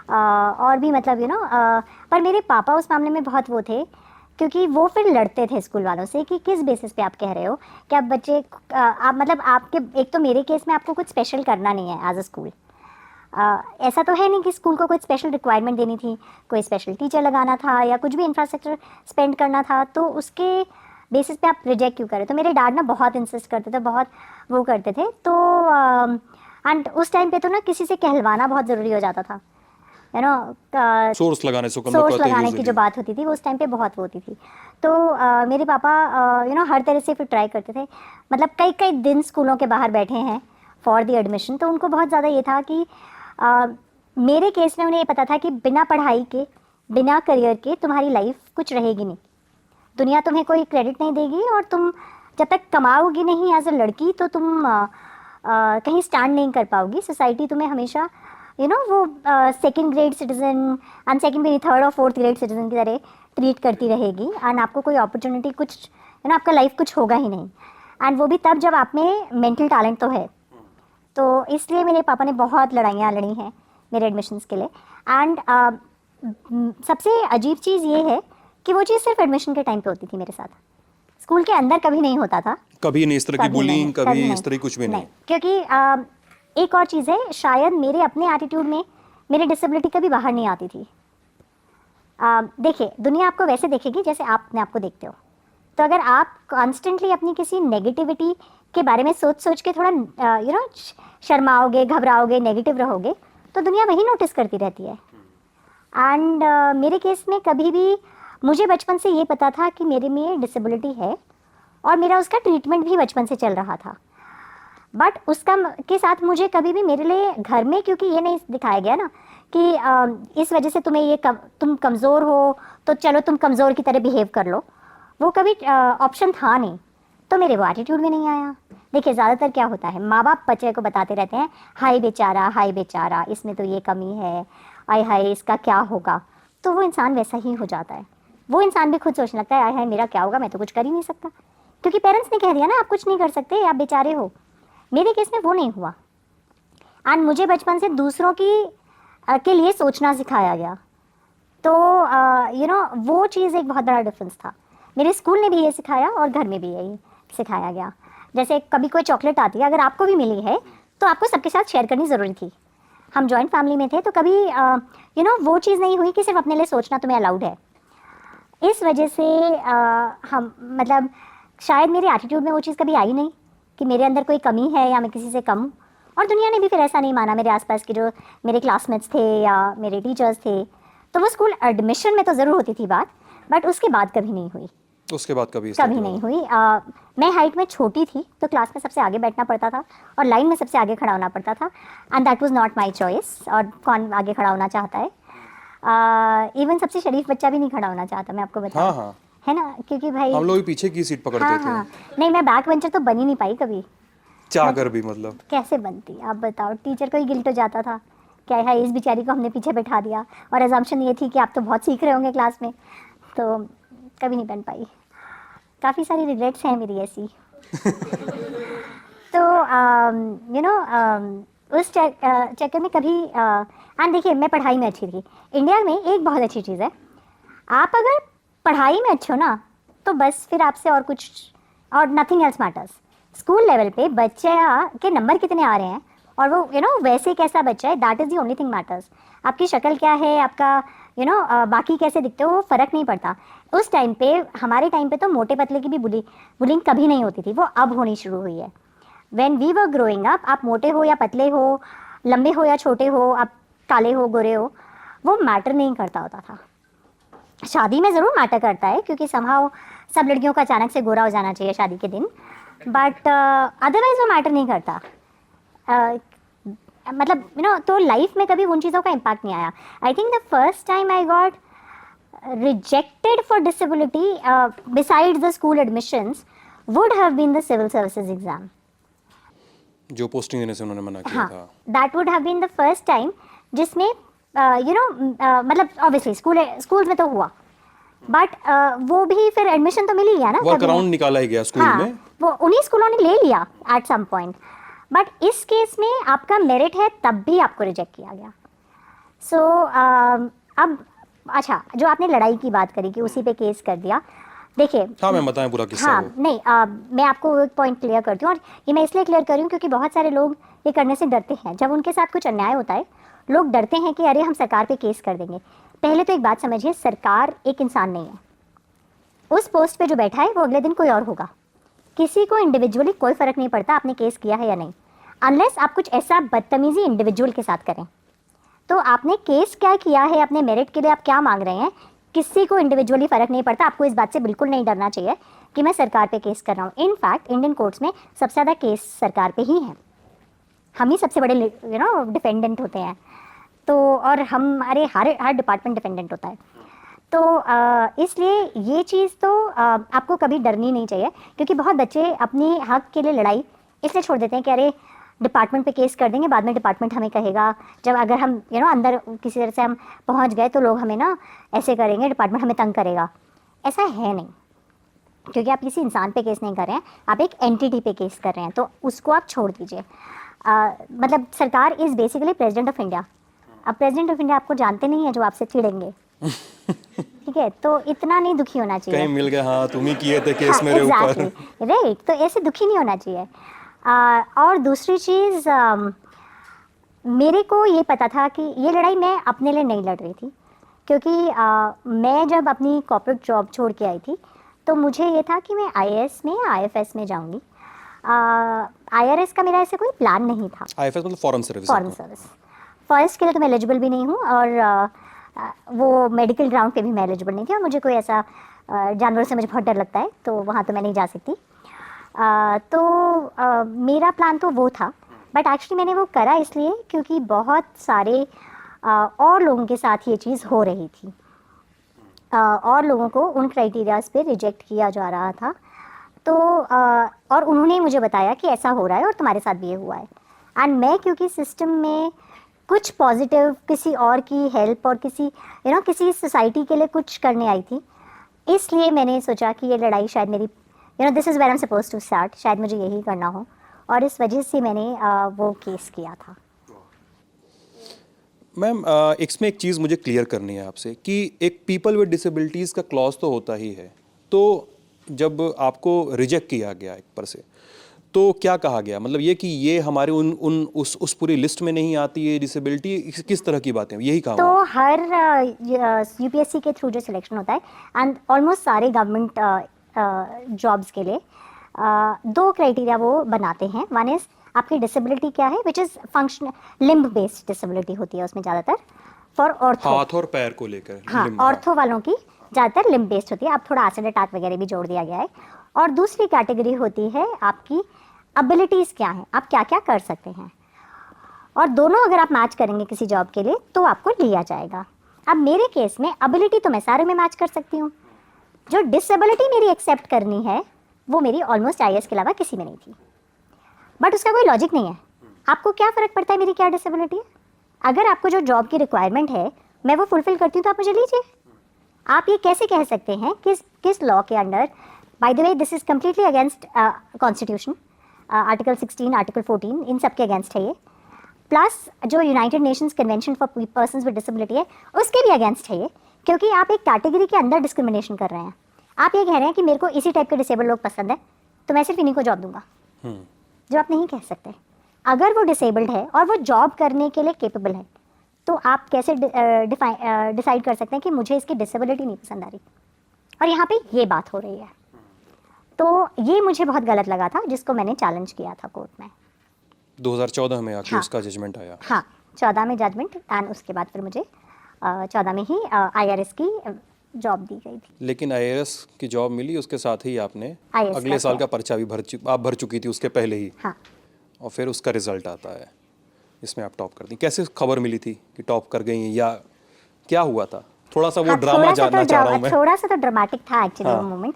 और भी मतलब पर मेरे पापा उस मामले में बहुत वो थे, क्योंकि वो फिर लड़ते थे स्कूल वालों से कि किस बेसिस पे आप कह रहे हो कि आप बच्चे आप मतलब आपके, एक तो मेरे केस में आपको कुछ स्पेशल करना नहीं है एज अ स्कूल। ऐसा तो है नहीं कि स्कूल को कोई स्पेशल रिक्वायरमेंट देनी थी, कोई स्पेशल टीचर लगाना था या कुछ भी इंफ्रास्ट्रक्चर स्पेंड करना था, तो उसके बेसिस पे आप रिजेक्ट क्यों करें? तो मेरे डैड ना बहुत इंसिस्ट करते थे, बहुत वो करते थे। तो एंड उस टाइम पे तो ना किसी से कहलवाना बहुत ज़रूरी हो जाता था, सोर्स लगाने की जो बात होती थी वो उस टाइम पे बहुत वो होती थी। तो मेरे पापा हर तरह से फिर ट्राई करते थे, मतलब कई दिन स्कूलों के बाहर बैठे हैं फॉर द एडमिशन। तो उनको बहुत ज़्यादा ये था कि मेरे केस में उन्हें ये पता था कि बिना पढ़ाई के, बिना करियर के तुम्हारी लाइफ कुछ रहेगी नहीं, दुनिया तुम्हें कोई क्रेडिट नहीं देगी, और तुम जब तक कमाओगी नहीं एज अ लड़की तो तुम कहीं स्टैंड नहीं कर पाओगी। सोसाइटी तुम्हें हमेशा वो second grade citizen and second भी थर्ड और फोर्थ ग्रेड सिटीजन की तरह ट्रीट करती रहेगी, एंड आपको कोई अपॉर्चुनिटी कुछ आपका लाइफ कुछ होगा ही नहीं, एंड वो भी तब जब आप में मेंटल टैलेंट तो है। तो इसलिए मेरे पापा ने बहुत लड़ाइयाँ लड़ी हैं मेरे एडमिशन्स के लिए। एंड सबसे अजीब चीज़ ये है कि वो चीज़ सिर्फ एडमिशन के टाइम पे होती थी मेरे साथ, स्कूल के अंदर कभी नहीं होता था। कभी नहीं इस तरह की बुलिंग, कभी नहीं, इस तरह कुछ भी नहीं। क्योंकि एक और चीज़ है, शायद मेरे अपने एटीट्यूड में मेरी डिसेबिलिटी कभी बाहर नहीं आती थी। देखिए, दुनिया आपको वैसे देखेगी जैसे आप अपने आप को देखते हो। तो अगर आप कॉन्स्टेंटली अपनी किसी नेगेटिविटी के बारे में सोच के थोड़ा शर्माओगे, घबराओगे, नेगेटिव रहोगे, तो दुनिया वही नोटिस करती रहती है। एंड मेरे केस में कभी भी मुझे बचपन से ये पता था कि मेरे में डिसेबिलिटी है और मेरा उसका ट्रीटमेंट भी बचपन से चल रहा था। बट उसका के साथ मुझे कभी भी मेरे लिए घर में, क्योंकि ये नहीं दिखाया गया ना कि इस वजह से तुम्हें ये तुम कमज़ोर हो तो चलो तुम कमज़ोर की तरह बिहेव कर लो, वो कभी ऑप्शन था नहीं, तो मेरे वो एटीट्यूड में नहीं आया। देखिए ज़्यादातर क्या होता है, माँ बाप बच्चे को बताते रहते हैं हाय बेचारा, इसमें तो ये कमी है, आय हाय इसका क्या होगा, तो वो इंसान वैसा ही हो जाता है। वो इंसान भी खुद सोचने लगता है आय हाय मेरा क्या होगा, मैं तो कुछ कर ही नहीं सकता, क्योंकि पेरेंट्स ने कह दिया ना आप कुछ नहीं कर सकते, आप बेचारे हो। मेरे केस में वो नहीं हुआ एंड मुझे बचपन से दूसरों के लिए सोचना सिखाया गया। तो वो चीज़ एक बहुत बड़ा डिफरेंस था। मेरे स्कूल ने भी ये सिखाया और घर में भी यही सिखाया गया। जैसे कभी कोई चॉकलेट आती है, अगर आपको भी मिली है तो आपको सबके साथ शेयर करनी ज़रूरी थी। हम जॉइंट फैमिली में थे तो कभी वो चीज़ नहीं हुई कि सिर्फ अपने लिए सोचना तुम्हें अलाउड है। इस वजह से हम मतलब शायद मेरे एटीट्यूड में वो चीज़ कभी आई नहीं कि मेरे अंदर कोई कमी है या मैं किसी से कम हूँ। और दुनिया ने भी फिर ऐसा नहीं माना। मेरे आसपास के जो मेरे क्लासमेट्स थे या मेरे टीचर्स थे, तो वो स्कूल एडमिशन में तो ज़रूर होती थी बात, बट उसके बाद कभी नहीं हुई। उसके बाद कभी नहीं हुई। मैं हाइट में छोटी थी तो क्लास में सबसे आगे बैठना पड़ता था और लाइन में सबसे आगे खड़ा होना पड़ता था, and that was not my choice. और कौन आगे खड़ा होना चाहता है? इवन सबसे शरीफ बच्चा भी नहीं खड़ा होना चाहता, मैं आपको बताऊं। हाँ। है ना, क्योंकि भाई हम लोग भी पीछे की सीट पकड़ते थे। हाँ। नहीं, मैं बैक बेंचर तो बन ही नहीं पाई कभी। चाह कर भी मतलब कैसे बनती आप बताओ? टीचर को ही गिल्ट हो जाता था क्या है इस बेचारी को हमने पीछे बैठा दिया, और एजम्पशन ये थी कि आप तो बहुत सीख रहे होंगे क्लास में, तो कभी नहीं बन पाई। काफ़ी सारी रिग्रेट्स हैं मेरी ऐसी। तो उस चक्कर में कभी एंड देखिए मैं पढ़ाई में अच्छी थी। इंडिया में एक बहुत अच्छी चीज़ है, आप अगर पढ़ाई में अच्छे हो ना तो बस फिर आपसे और कुछ और nothing else matters. School level पे बच्चे के नंबर कितने आ रहे हैं और वो वैसे कैसा बच्चा है, that is the only thing matters. आपकी शक्ल क्या है, आपका बाकी कैसे दिखते हो, वो फ़र्क नहीं पड़ता। उस टाइम पे, हमारे टाइम पे तो मोटे पतले की भी बुलिंग कभी नहीं होती थी, वो अब होनी शुरू हुई है। When we were growing up, आप मोटे हो या पतले हो, लंबे हो या छोटे हो, आप काले हो गोरे हो, वो मैटर नहीं करता होता था। शादी में ज़रूर मैटर करता है क्योंकि समहाउ सब लड़कियों का अचानक से गोरा हो जाना चाहिए शादी के दिन, बट अदरवाइज वो मैटर नहीं करता। मतलब तो लाइफ में कभी उन चीज़ों का इम्पैक्ट नहीं आया। I think the first time I got rejected for disability besides the school admissions would have been the civil services exam. जो पोस्टिंग देने से उन्होंने मना किया था, that would have been the first time जिसमें मतलब ऑब्वियसली स्कूल में तो हुआ, बट वो भी फिर एडमिशन तो मिल ही गया ना, वर्क अराउंड निकाला ही गया स्कूल में। वो उन्हीं स्कूलों ने ले लिया एट सम पॉइंट, बट इस केस में आपका मेरिट है तब भी आपको रिजेक्ट किया गया। सो अब अच्छा, जो आपने लड़ाई की बात करी कि उसी पे केस कर दिया, देखिए हाँ मैं बताएं पूरा किस्सा। हाँ नहीं, मैं आपको एक पॉइंट क्लियर करती हूँ, और ये मैं इसलिए क्लियर कर रही हूँ क्योंकि बहुत सारे लोग ये करने से डरते हैं। जब उनके साथ कुछ अन्याय होता है, लोग डरते हैं कि अरे हम सरकार पे केस कर देंगे। पहले तो एक बात समझिए, सरकार एक इंसान नहीं है। उस पोस्ट पे जो बैठा है वो अगले दिन कोई और होगा। किसी को इंडिविजुअली कोई फ़र्क नहीं पड़ता आपने केस किया है या नहीं, अनलेस आप कुछ ऐसा बदतमीज़ी इंडिविजुअल के साथ करें। तो आपने केस क्या किया है, अपने मेरिट के लिए आप क्या मांग रहे हैं, किसी को इंडिविजुअली फ़र्क नहीं पड़ता। आपको इस बात से बिल्कुल नहीं डरना चाहिए कि मैं सरकार पे केस कर रहा हूँ। इनफैक्ट इंडियन कोर्ट्स में सबसे ज़्यादा केस सरकार पे ही हैं। हम ही सबसे बड़े डिफेंडेंट होते हैं, तो और हमारे हर डिपार्टमेंट डिफेंडेंट होता है। तो इसलिए ये चीज़ तो आपको कभी डरनी नहीं चाहिए, क्योंकि बहुत बच्चे अपने हक के लिए लड़ाई इसलिए छोड़ देते हैं कि अरे डिपार्टमेंट पे केस कर देंगे, बाद में डिपार्टमेंट हमें कहेगा, जब अगर हम अंदर किसी तरह से हम पहुंच गए तो लोग हमें ना ऐसे करेंगे, डिपार्टमेंट हमें तंग करेगा। ऐसा है नहीं, क्योंकि आप किसी इंसान पे केस नहीं कर रहे हैं, आप एक एंटिटी पे केस कर रहे हैं, तो उसको आप छोड़ दीजिए। मतलब सरकार is basically president of India. अब प्रेसिडेंट ऑफ इंडिया आपको जानते नहीं है जो आपसे चिढ़ेंगे। ठीक है, तो इतना नहीं दुखी होना चाहिए। कहीं मिल गया, हाँ तुम ही किए थे केस मेरे ऊपर, राइट, तो ऐसे दुखी नहीं होना चाहिए। और दूसरी चीज़, मेरे को ये पता था कि ये लड़ाई मैं अपने लिए नहीं लड़ रही थी, क्योंकि मैं जब अपनी कॉर्पोरेट जॉब छोड़ के आई थी तो मुझे ये था कि मैं IAS में या IFS में जाऊंगी। IRS का मेरा ऐसे कोई प्लान नहीं था। IFS मतलब foreign service. Foreign service forest के लिए तो मैं एलिजिबल भी नहीं हूँ, और वो मेडिकल ग्राउंड पे भी मैं एलिजिबल नहीं थी और मुझे कोई ऐसा जानवरों से मुझे बहुत डर लगता है, तो वहाँ तो मैं नहीं जा सकती। मेरा प्लान तो वो था, बट एक्चुअली मैंने वो करा इसलिए क्योंकि बहुत सारे और लोगों के साथ ये चीज़ हो रही थी। और लोगों को उन क्राइटेरियाज पे रिजेक्ट किया जा रहा था, तो और उन्होंने मुझे बताया कि ऐसा हो रहा है और तुम्हारे साथ भी ये हुआ है। एंड मैं क्योंकि सिस्टम में कुछ पॉजिटिव, किसी और की हेल्प और किसी सोसाइटी के लिए कुछ करने आई थी, इसलिए मैंने सोचा कि ये लड़ाई शायद मेरी this is where I am suppose to start, शायद मुझे यही करना हो, और इस वजह से मैंने वो केस किया था। मैम, इसमें एक चीज़ मुझे क्लियर करनी है आपसे कि एक पीपल विद डिसेबिलिटीज़ का क्लॉज तो होता ही है, तो जब आपको रिजेक्ट किया गया एक पर से, तो क्या कहा गया? मतलब ये कि ये हमारे उस पूरी लिस्ट में नहीं आती है डिसेबिलिटी, किस तरह की बातें यही कहा तो हुआ? हर यूपीएससी के थ्रू जो सिलेक्शन होता है, एंड ऑलमोस्ट सारे गवर्नमेंट जॉब्स के लिए दो क्राइटेरिया वो बनाते हैं। वन इज़ आपकी डिसेबिलिटी क्या है, which is functional limb based disability होती है उसमें ज़्यादातर, फॉर ऑर्थो। हाथ और पैर को लेकर हाँ, ऑर्थो वालों की ज़्यादातर लिम्ब बेस्ड होती है। अब थोड़ा एसिड अटैक वगैरह भी जोड़ दिया गया है। और दूसरी कैटेगरी होती है आपकी एबिलिटीज़ क्या हैं, आप क्या क्या कर सकते हैं, और दोनों अगर आप मैच करेंगे किसी जॉब के लिए तो आपको लिया जाएगा। अब मेरे केस में एबिलिटी तो मैं सारे में मैच कर सकती हूँ, जो डिसेबिलिटी मेरी एक्सेप्ट करनी है वो मेरी ऑलमोस्ट आईएएस के अलावा किसी में नहीं थी। बट उसका कोई लॉजिक नहीं है। आपको क्या फ़र्क पड़ता है मेरी क्या डिसेबिलिटी है? अगर आपको जो जॉब की रिक्वायरमेंट है मैं वो फुलफिल करती हूँ तो आप मुझे लीजिए। आप ये कैसे कह सकते हैं किस लॉ के under? By the way this is completely against constitution, article 16, article 14, इन सब के अगेंस्ट है ये। प्लस जो United Nations convention for persons with disability है उसके भी अगेंस्ट है ये, क्योंकि आप एक कैटेगरी के अंदर डिस्क्रिमिनेशन कर रहे हैं। आप ये कह रहे हैं कि मेरे को इसी टाइप के डिसेबल लोग पसंद है तो मैं सिर्फ इन्हीं को जॉब दूंगा, जो आप नहीं कह सकते। अगर वो डिसेबल्ड है और वो जॉब करने के लिए केपेबल है तो आप कैसे डिसाइड कर सकते हैं कि मुझे इसकी डिसेबिलिटी नहीं पसंद आ रही, और यहाँ पे ये बात हो रही है। तो ये मुझे बहुत गलत लगा था, जिसको मैंने चैलेंज किया था कोर्ट में। 2014 में आके हाँ। उसका जजमेंट आया। हाँ, 14 में जजमेंट, एंड उसके बाद फिर मुझे 14 में ही आईआरएस की जॉब दी गई थी। लेकिन आईएएस की जॉब मिली, उसके साथ ही आपने IAS अगले का साल का किया। पर्चा भी भर चुकी थी उसके पहले ही, हाँ, और फिर उसका रिजल्ट आता है, इसमें आप टॉप कर दी। कैसे खबर मिली थी कि टॉप कर गई हैं, या क्या हुआ था? थोड़ा सा वो हाँ, ड्रामा जानना चाह रहा हूँ मैं। थोड़ा सा तो ड्रामेटिक था एक्चुअली वो मोमेंट।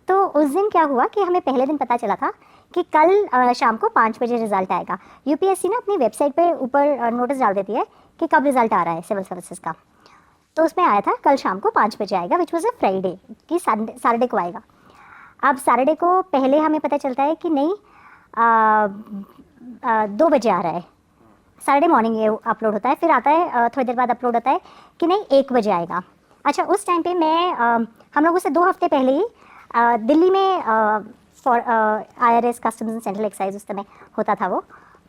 तो उस दिन क्या हुआ कि हमें पहले दिन पता चला था कि कल शाम को 5 बजे रिजल्ट आएगा। यूपीएससी ना अपनी वेबसाइट पे ऊपर नोटिस डाल देती है कि कब रिजल्ट आ रहा है सिविल सर्विसेज का। तो उसमें आया था कल शाम को 5 बजे आएगा, विच वॉज अ फ्राइडे, कि सैटरडे को आएगा। अब सैटरडे को पहले हमें पता चलता है कि नहीं 2 बजे आ रहा है, सैटरडे मॉर्निंग ये अपलोड होता है, फिर आता है थोड़ी देर बाद अपलोड होता है कि नहीं 1 बजे आएगा। अच्छा, उस टाइम पे मैं हम लोगों से 2 हफ्ते पहले ही दिल्ली में for IRS customs and central excise उस समय होता था वो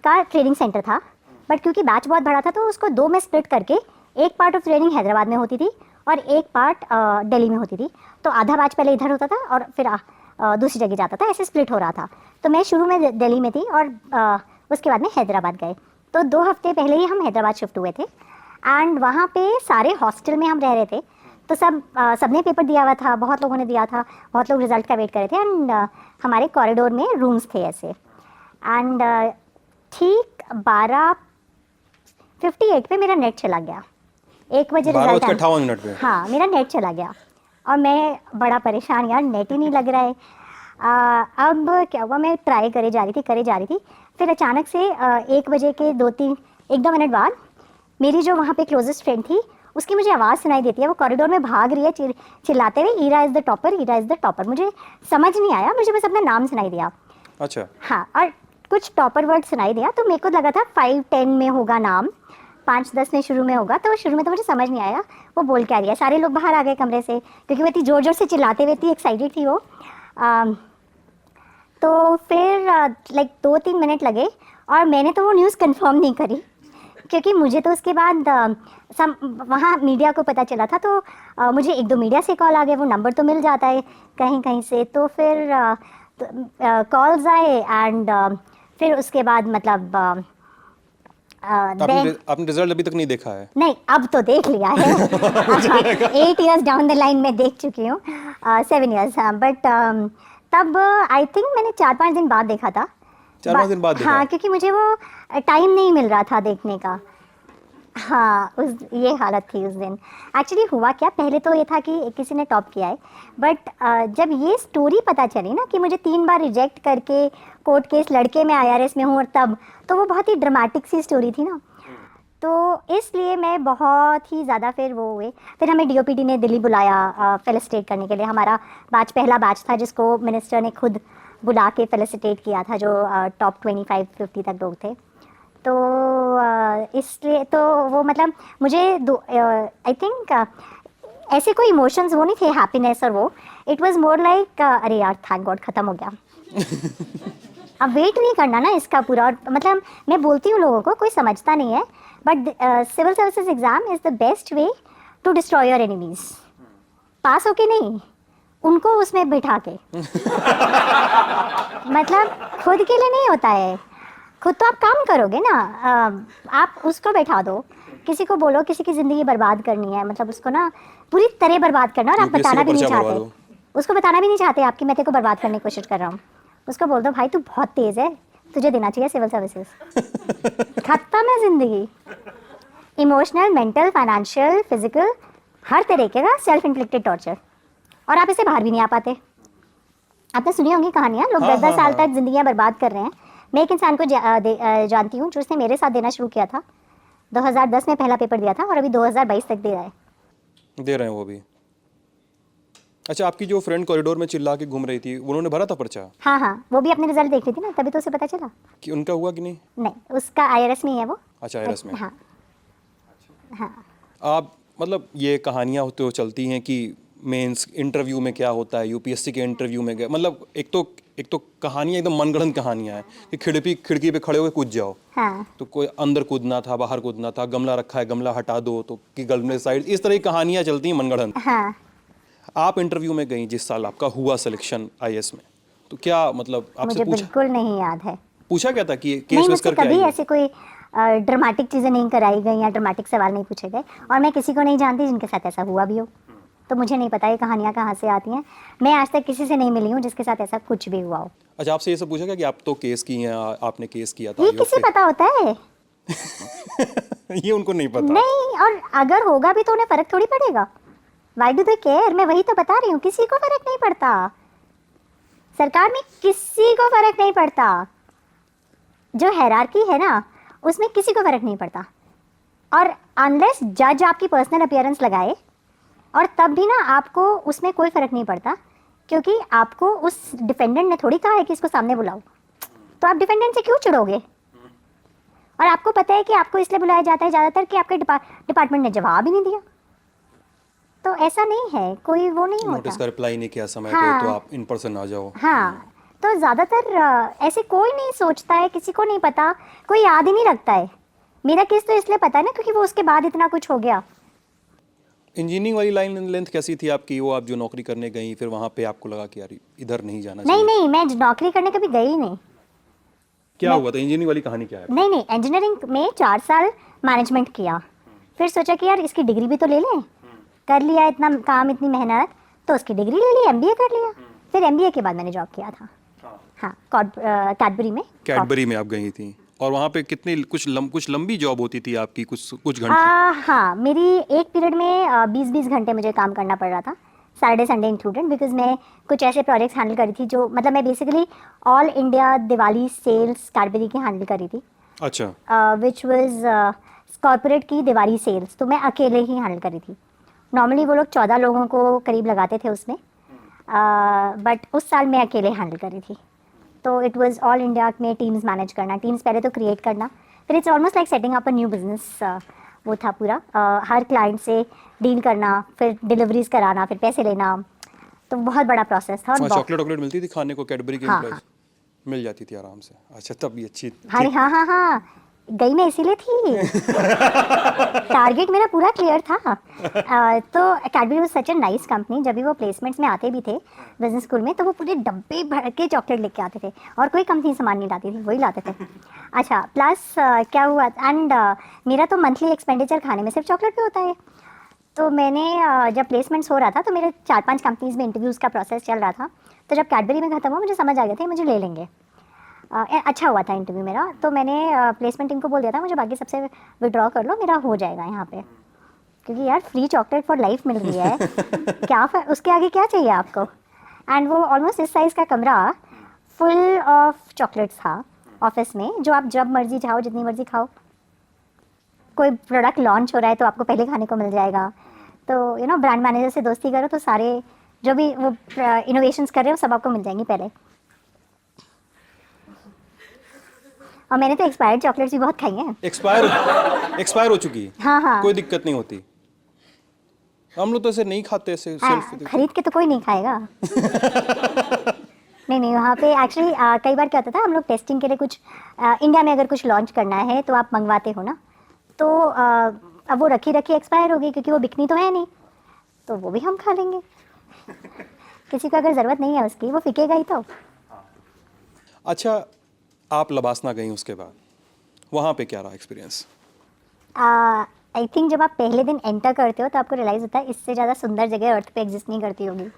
का ट्रेनिंग सेंटर था, बट क्योंकि बैच बहुत बड़ा था तो उसको 2 में स्प्लिट करके एक पार्ट ऑफ ट्रेनिंग हैदराबाद में होती थी और एक पार्ट दिल्ली में होती थी। तो आधा बैच पहले इधर होता था और फिर दूसरी जगह जाता था, ऐसे स्प्लिट हो रहा था। तो मैं शुरू में दिल्ली में थी और उसके बाद में हैदराबाद गए। तो 2 हफ्ते पहले ही हम हैदराबाद शिफ्ट हुए थे, एंड वहाँ पे सारे हॉस्टल में हम रह रहे थे। तो सबने पेपर दिया हुआ था, बहुत लोगों ने दिया था, बहुत लोग रिजल्ट का वेट कर रहे थे, एंड हमारे कॉरिडोर में रूम्स थे ऐसे। एंड ठीक 12:58 पे मेरा नेट चला गया। 1 बजे रिजल्ट 12:58 पे। हाँ, मेरा नेट चला गया और मैं बड़ा परेशान, यार नेट ही नहीं लग रहा है। अब क्या हुआ, मैं ट्राई करे जा रही थी। फिर अचानक से 1 बजे के 1-2 मिनट बाद मेरी जो वहाँ पे क्लोजेस्ट फ्रेंड थी उसकी मुझे आवाज़ सुनाई देती है। वो कॉरिडोर में भाग रही है चिल्लाते हुए, Ira is the topper, Ira is the topper. मुझे समझ नहीं आया, मुझे बस अपना नाम सुनाई दिया। अच्छा। हाँ, और कुछ टॉपर वर्ड सुनाई दिया, तो मेरे को लगा था 5-10 में होगा नाम, 5-10 में शुरू में होगा। तो शुरू में तो मुझे समझ नहीं आया वो बोल क्या रही है। सारे लोग बाहर आ गए कमरे से क्योंकि वो इतनी ज़ोर ज़ोर से चिल्लाते हुए थी, एक्साइटेड थी वो। तो फिर 2-3 मिनट लगे और मैंने तो वो न्यूज़ कंफर्म नहीं करी, क्योंकि मुझे तो उसके बाद वहाँ मीडिया को पता चला था। तो मुझे 1-2 मीडिया से कॉल आ गए, वो नंबर तो मिल जाता है कहीं कहीं से। तो फिर कॉल्स आए, एंड फिर उसके बाद मतलब आपने रिजल्ट अभी तक नहीं देखा है? नहीं, अब तो देख लिया है। 8 इयर्स डाउन द लाइन में देख चुकी हूँ, 7 इयर्स, हाँ, बट तब आई थिंक मैंने 4-5 दिन बाद देखा था। 4-5 दिन बाद देखा? हाँ, क्योंकि मुझे वो टाइम नहीं मिल रहा था देखने का। हाँ, ये हालत थी उस दिन। एक्चुअली हुआ क्या, पहले तो ये था कि किसी ने टॉप किया है, बट जब ये स्टोरी पता चली ना कि मुझे 3 बार रिजेक्ट करके कोर्ट केस लड़के मैं IRS में हूँ, और तब तो वो बहुत ही ड्रामेटिक सी स्टोरी थी ना, तो इसलिए मैं बहुत ही ज़्यादा फिर वो हुए। फिर हमें DOPD ने दिल्ली बुलाया फेलिसिटेट करने के लिए। हमारा बैच पहला बैच था जिसको मिनिस्टर ने खुद बुला के फेलिसिटेट किया था, जो टॉप 25-50 तक लोग थे। तो इसलिए तो वो मतलब मुझे आई थिंक ऐसे कोई इमोशंस वो नहीं थे, हैप्पीनेस और वो, इट वाज मोर लाइक अरे यार थैंक गॉड ख़त्म हो गया। अब वेट नहीं करना ना इसका पूरा। और मतलब मैं बोलती हूँ लोगों को, कोई समझता नहीं है, but civil services exam is the best way to destroy your enemies. Pass होके नहीं, उनको उसमें बिठा के। मतलब खुद के लिए नहीं होता है, खुद तो आप काम करोगे ना, आप उसको बैठा दो। किसी को बोलो किसी की ज़िंदगी बर्बाद करनी है, मतलब उसको ना पूरी तरह बर्बाद करना, और आप बताना भी नहीं चाहते, उसको बताना भी नहीं चाहते आपकी मैं तेरे को बर्बाद करने की कोशिश कर रहा हूँ। उसको बोल दो भाई तू बहुत तेज़ है, तुझे देना चाहिए सिविल सर्विसेज। खत्म है ज़िंदगी। इमोशनल, मेंटल, फाइनेंशियल, फिजिकल, हर तरीके का सेल्फ इन्फ्लिक्टेड टॉर्चर, और आप इससे बाहर भी नहीं आ पाते। आपने सुनी होंगी कहानियाँ, लोग 10-10 साल तक ज़िंदगियाँ बर्बाद कर रहे हैं। मैं एक इंसान को जानती हूँ जो उसने मेरे साथ देना शुरू किया था। 2010 में पहला पेपर दिया था और अभी 2022 तक दे रहा है। दे रहे हैं वो भी। अच्छा, आपकी जो फ्रेंड कॉरिडोर में चिल्ला के घूम रही थी, उन्होंने भरा था पर्चा? हाँ हाँ, वो भी अपने रिजल्ट देख रही थी ना, तभी तो उसे पता चला। कि उनका हुआ कि नहीं? नहीं, उसका IRS में ही है वो। अच्छा, IRS में। हाँ हाँ। आप मतलब ये कहानियाँ तो चलती हैं कि मेंस इंटरव्यू में क्या होता है, UPSC के इंटरव्यू में क्या, मतलब एक तो कहानियाँ एकदम मनगढ़ंत कहानियाँ हैं कि खिड़की पे खड़े होकर कूद जाओ। हाँ तो कोई अंदर कूदना था, बाहर कूदना था, गमला रखा है गमला हटा दो तो कि गमले साइड, इस तरह की कहानियाँ चलती हैं मनगढ़ंत। हाँ। आप इंटरव्यू में गई जिस साल आपका हुआ सिलेक्शन IAS में, तो क्या मतलब आपसे मुझे बिल्कुल नहीं याद है। पूछा क्या था कि नहीं, केस वेस मुझसे करके कभी आई? ऐसे कोई ड्रामेटिक चीज़ें नहीं कराई गई या ड्रामेटिक सवाल नहीं पूछे गए, और मैं किसी को नहीं जानती जिनके साथ ऐसा हुआ भी हो, तो मुझे नहीं पता ये कहानियाँ कहाँ से आती हैं। मैं आज तक किसी से नहीं मिली हूँ जिसके साथ ऐसा कुछ भी हुआ हो। अच्छा, आपसे ये सब पूछा क्या कि आप तो केस की हैं, आपने केस किया था ये आयोग किसे पे? पता होता है? ये उनको नहीं पता। नहीं, और अगर होगा भी तो उन्हें फर्क थोड़ी पड़ेगा। Why do they care? मैं वही तो बता रही हूँ, किसी को फर्क नहीं पड़ता। सरकार में किसी को फर्क नहीं पड़ता। जो हायरार्की है ना, उसमें किसी को फर्क नहीं पड़ता। और अनलेस जज आपकी पर्सनल अपीयरेंस लगाए, और तब भी ना आपको उसमें कोई फर्क नहीं पड़ता, क्योंकि आपको उस डिफेंडेंट ने थोड़ी कहा है कि इसको सामने बुलाओ, तो आप डिफेंडेंट से क्यों चिढ़ोगे? और आपको पता है कि आपको इसलिए बुलाया जाता है ज़्यादातर कि आपके डिपार्टमेंट ने जवाब ही नहीं दिया। तो ऐसा नहीं है, कोई वो नहीं नोटिस होता। का रिप्लाई नहीं किया समय हाँ। पे तो आप इन पर्सन आ जाओ। हाँ, तो ज़्यादातर ऐसे कोई नहीं सोचता है, किसी को नहीं पता, कोई याद ही नहीं रखता है। मेरा केस तो इसलिए पता है ना क्योंकि वो उसके बाद इतना कुछ हो गया। इंजीनियरिंग वाली लाइन लेंथ कैसी थी आपकी? वो आप जो नौकरी करने गई फिर वहाँ पे आपको लगा कि यार इधर नहीं जाना नहीं चाहिए? नहीं, मैं नौकरी करने कभी गई ही नहीं। क्या हुआ था? इंजीनियरिंग वाली कहानी क्या है? नहीं नहीं, इंजीनियरिंग में 4 साल मैनेजमेंट किया, फिर सोचा कि यार इसकी डिग्री भी तो ले लें। कर लिया इतना काम, इतनी मेहनत, तो उसकी डिग्री ले ली, MBA कर लिया। फिर MBA के बाद मैंने जॉब किया था। हाँ, कैडबरी में। कैडबरी में आप गई थी, और वहाँ पे कितनी कुछ लंबी जॉब होती थी आपकी, कुछ घंटे? हाँ, मेरी एक पीरियड में 20-20 घंटे मुझे काम करना पड़ रहा था, सैटरडे संडे इंक्लूडेड, बिकॉज मैं कुछ ऐसे प्रोजेक्ट्स हैंडल करी थी जो मतलब मैं basically all India Diwali sales Cadbury की हैंडल करी थी। अच्छा। विच वाज कॉर्पोरेट की दिवाली सेल्स, तो मैं अकेले ही हैंडल करी थी। नॉर्मली वो लोग 14 लोगों को करीब लगाते थे उसमें, बट उस साल मैं अकेले हैंडल करी थी। तो इट वाज ऑल इंडिया में टीम्स मैनेज करना, टीम्स पहले तो क्रिएट करना, फिर it's almost like setting up a new business. वो था पूरा, हर क्लाइंट से डील करना, फिर डिलीवरीज कराना, फिर पैसे लेना, तो बहुत बड़ा प्रोसेस था। और चॉकलेट मिलती थी खाने को कैडबरी की? हाँ, एम्प्लॉयज मिल जाती थी आराम से? अच्छा, तब भी अच्छी हाँ हाँ हाँ हाँ, गई मैं इसीलिए थी। टारगेट मेरा पूरा क्लियर था। तो Cadbury was such a nice company. जब भी वो प्लेसमेंट्स में आते भी थे बिजनेस स्कूल में, तो वो पूरे डब्बे भर के चॉकलेट लेके आते थे, और कोई कंपनी सामान नहीं लाती थी, वही लाते थे। अच्छा, प्लस क्या हुआ, एंड मेरा तो मंथली एक्सपेंडिचर खाने में सिर्फ चॉकलेट पे होता है। तो मैंने जब प्लेसमेंट्स हो रहा था, तो मेरे 4-5 कंपनीज़ में इंटरव्यूज़ का प्रोसेस चल रहा था। तो जब कैडबरी में खत्म हुआ, मुझे समझ आ गया था मुझे ले लेंगे। अच्छा हुआ था इंटरव्यू मेरा, तो मैंने प्लेसमेंट टीम को बोल दिया था मुझे बाकी सबसे विड्रॉ कर लो, मेरा हो जाएगा यहाँ पे, क्योंकि यार फ्री चॉकलेट फॉर लाइफ मिल रही है। उसके आगे क्या चाहिए आपको। एंड वो ऑलमोस्ट इस साइज़ का कमरा फुल ऑफ चॉकलेट्स था ऑफिस में, जो आप जब मर्जी चाहो जितनी मर्जी खाओ। कोई प्रोडक्ट लॉन्च हो रहा है तो आपको पहले खाने को मिल जाएगा। तो ब्रांड मैनेजर से दोस्ती करो तो सारे जो भी वो इनोवेशंस कर रहे हो सब आपको मिल जाएंगी पहले। और मैंने तो एक्सपायर्ड चॉकलेट्स भी बहुत खाई हैं। एक्सपायर हो चुकी है। हाँ। कोई दिक्कत नहीं होती। हम लोग तो ऐसे नहीं खाते, ऐसे सेल्फ खरीद के तो कोई नहीं खाएगा। नहीं, वहाँ पे एक्चुअली कई बार क्या होता था, हम लोग टेस्टिंग के लिए कुछ इंडिया में अगर कुछ लॉन्च करना है तो आप मंगवाते हो ना, तो अब वो रखी एक्सपायर हो गई, क्योंकि वो बिकनी तो है नहीं, तो वो भी हम खा लेंगे। किसी को अगर ज़रूरत नहीं है उसकी, वो फिकेगा ही तो। अच्छा, आप लबासना गई उसके बाद, वहाँ पे क्या रहा एक्सपीरियंस? आई थिंक जब आप पहले दिन एंटर करते हो तो आपको रियलाइज़ होता है इससे ज़्यादा सुंदर जगह अर्थ पे एग्जिस्ट नहीं करती होगी।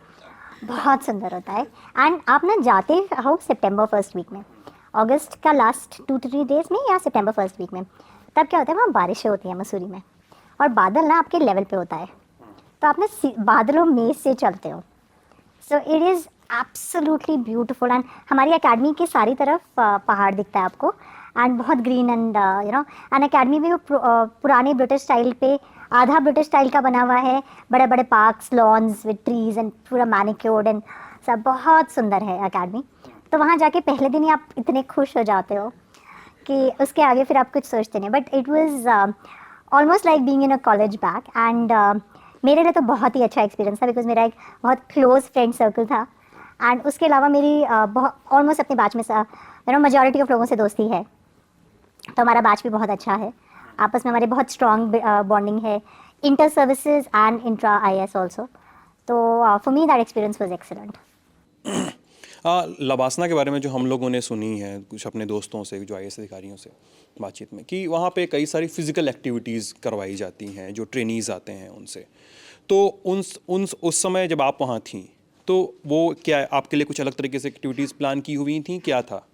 बहुत सुंदर होता है। एंड आप ना जाते हो सितंबर फर्स्ट वीक में, अगस्त का लास्ट 2-3 डेज में, या सितंबर फर्स्ट वीक में। तब क्या होता है, वहाँ बारिशें होती हैं मसूरी में, और बादल ना आपके लेवल पे होता है, तो आप ना बादलों में से चलते हो। So it is absolutely beautiful. And हमारी एकेडमी के सारी तरफ पहाड़ दिखता है आपको, एंड बहुत ग्रीन, एंड एंड एकेडमी भी वो पुराने ब्रिटिश स्टाइल पे, आधा ब्रिटिश स्टाइल का बना हुआ है। बड़े बड़े parks, lawns with trees, and पूरा मैनिक्योर्ड, एंड सब बहुत सुंदर है एकेडमी। तो वहाँ जाके पहले दिन ही आप इतने खुश हो जाते हो कि उसके आगे फिर आप कुछ सोचते नहीं। But it was almost like being in a college back. And मेरे लिए तो बहुत ही अच्छा एक्सपीरियंस था, बिकॉज मेरा एक बहुत क्लोज फ्रेंड सर्कल था। एंड उसके अलावा मेरी ऑलमोस्ट अपने बैच में मेजॉरिटी ऑफ लोगों से दोस्ती है, तो हमारा बैच भी बहुत अच्छा है। आपस में हमारे बहुत स्ट्रॉन्ग बॉन्डिंग है, inter services and intra IAS also. तो for me that experience was excellent. LBSNAA के बारे में जो हम लोगों ने सुनी है कुछ अपने दोस्तों से, जो IAS अधिकारियों से बातचीत में, कि वहाँ पे कई सारी फिजिकल एक्टिविटीज़ करवाई जाती हैं, जो ट्रेनीज़ आते हैं उनसे। तो उस समय जब आप वहाँ थी, तो वो क्या आपके लिए कुछ अलग तरीके से एक्टिविटीज़ प्लान की हुई थी, क्या था?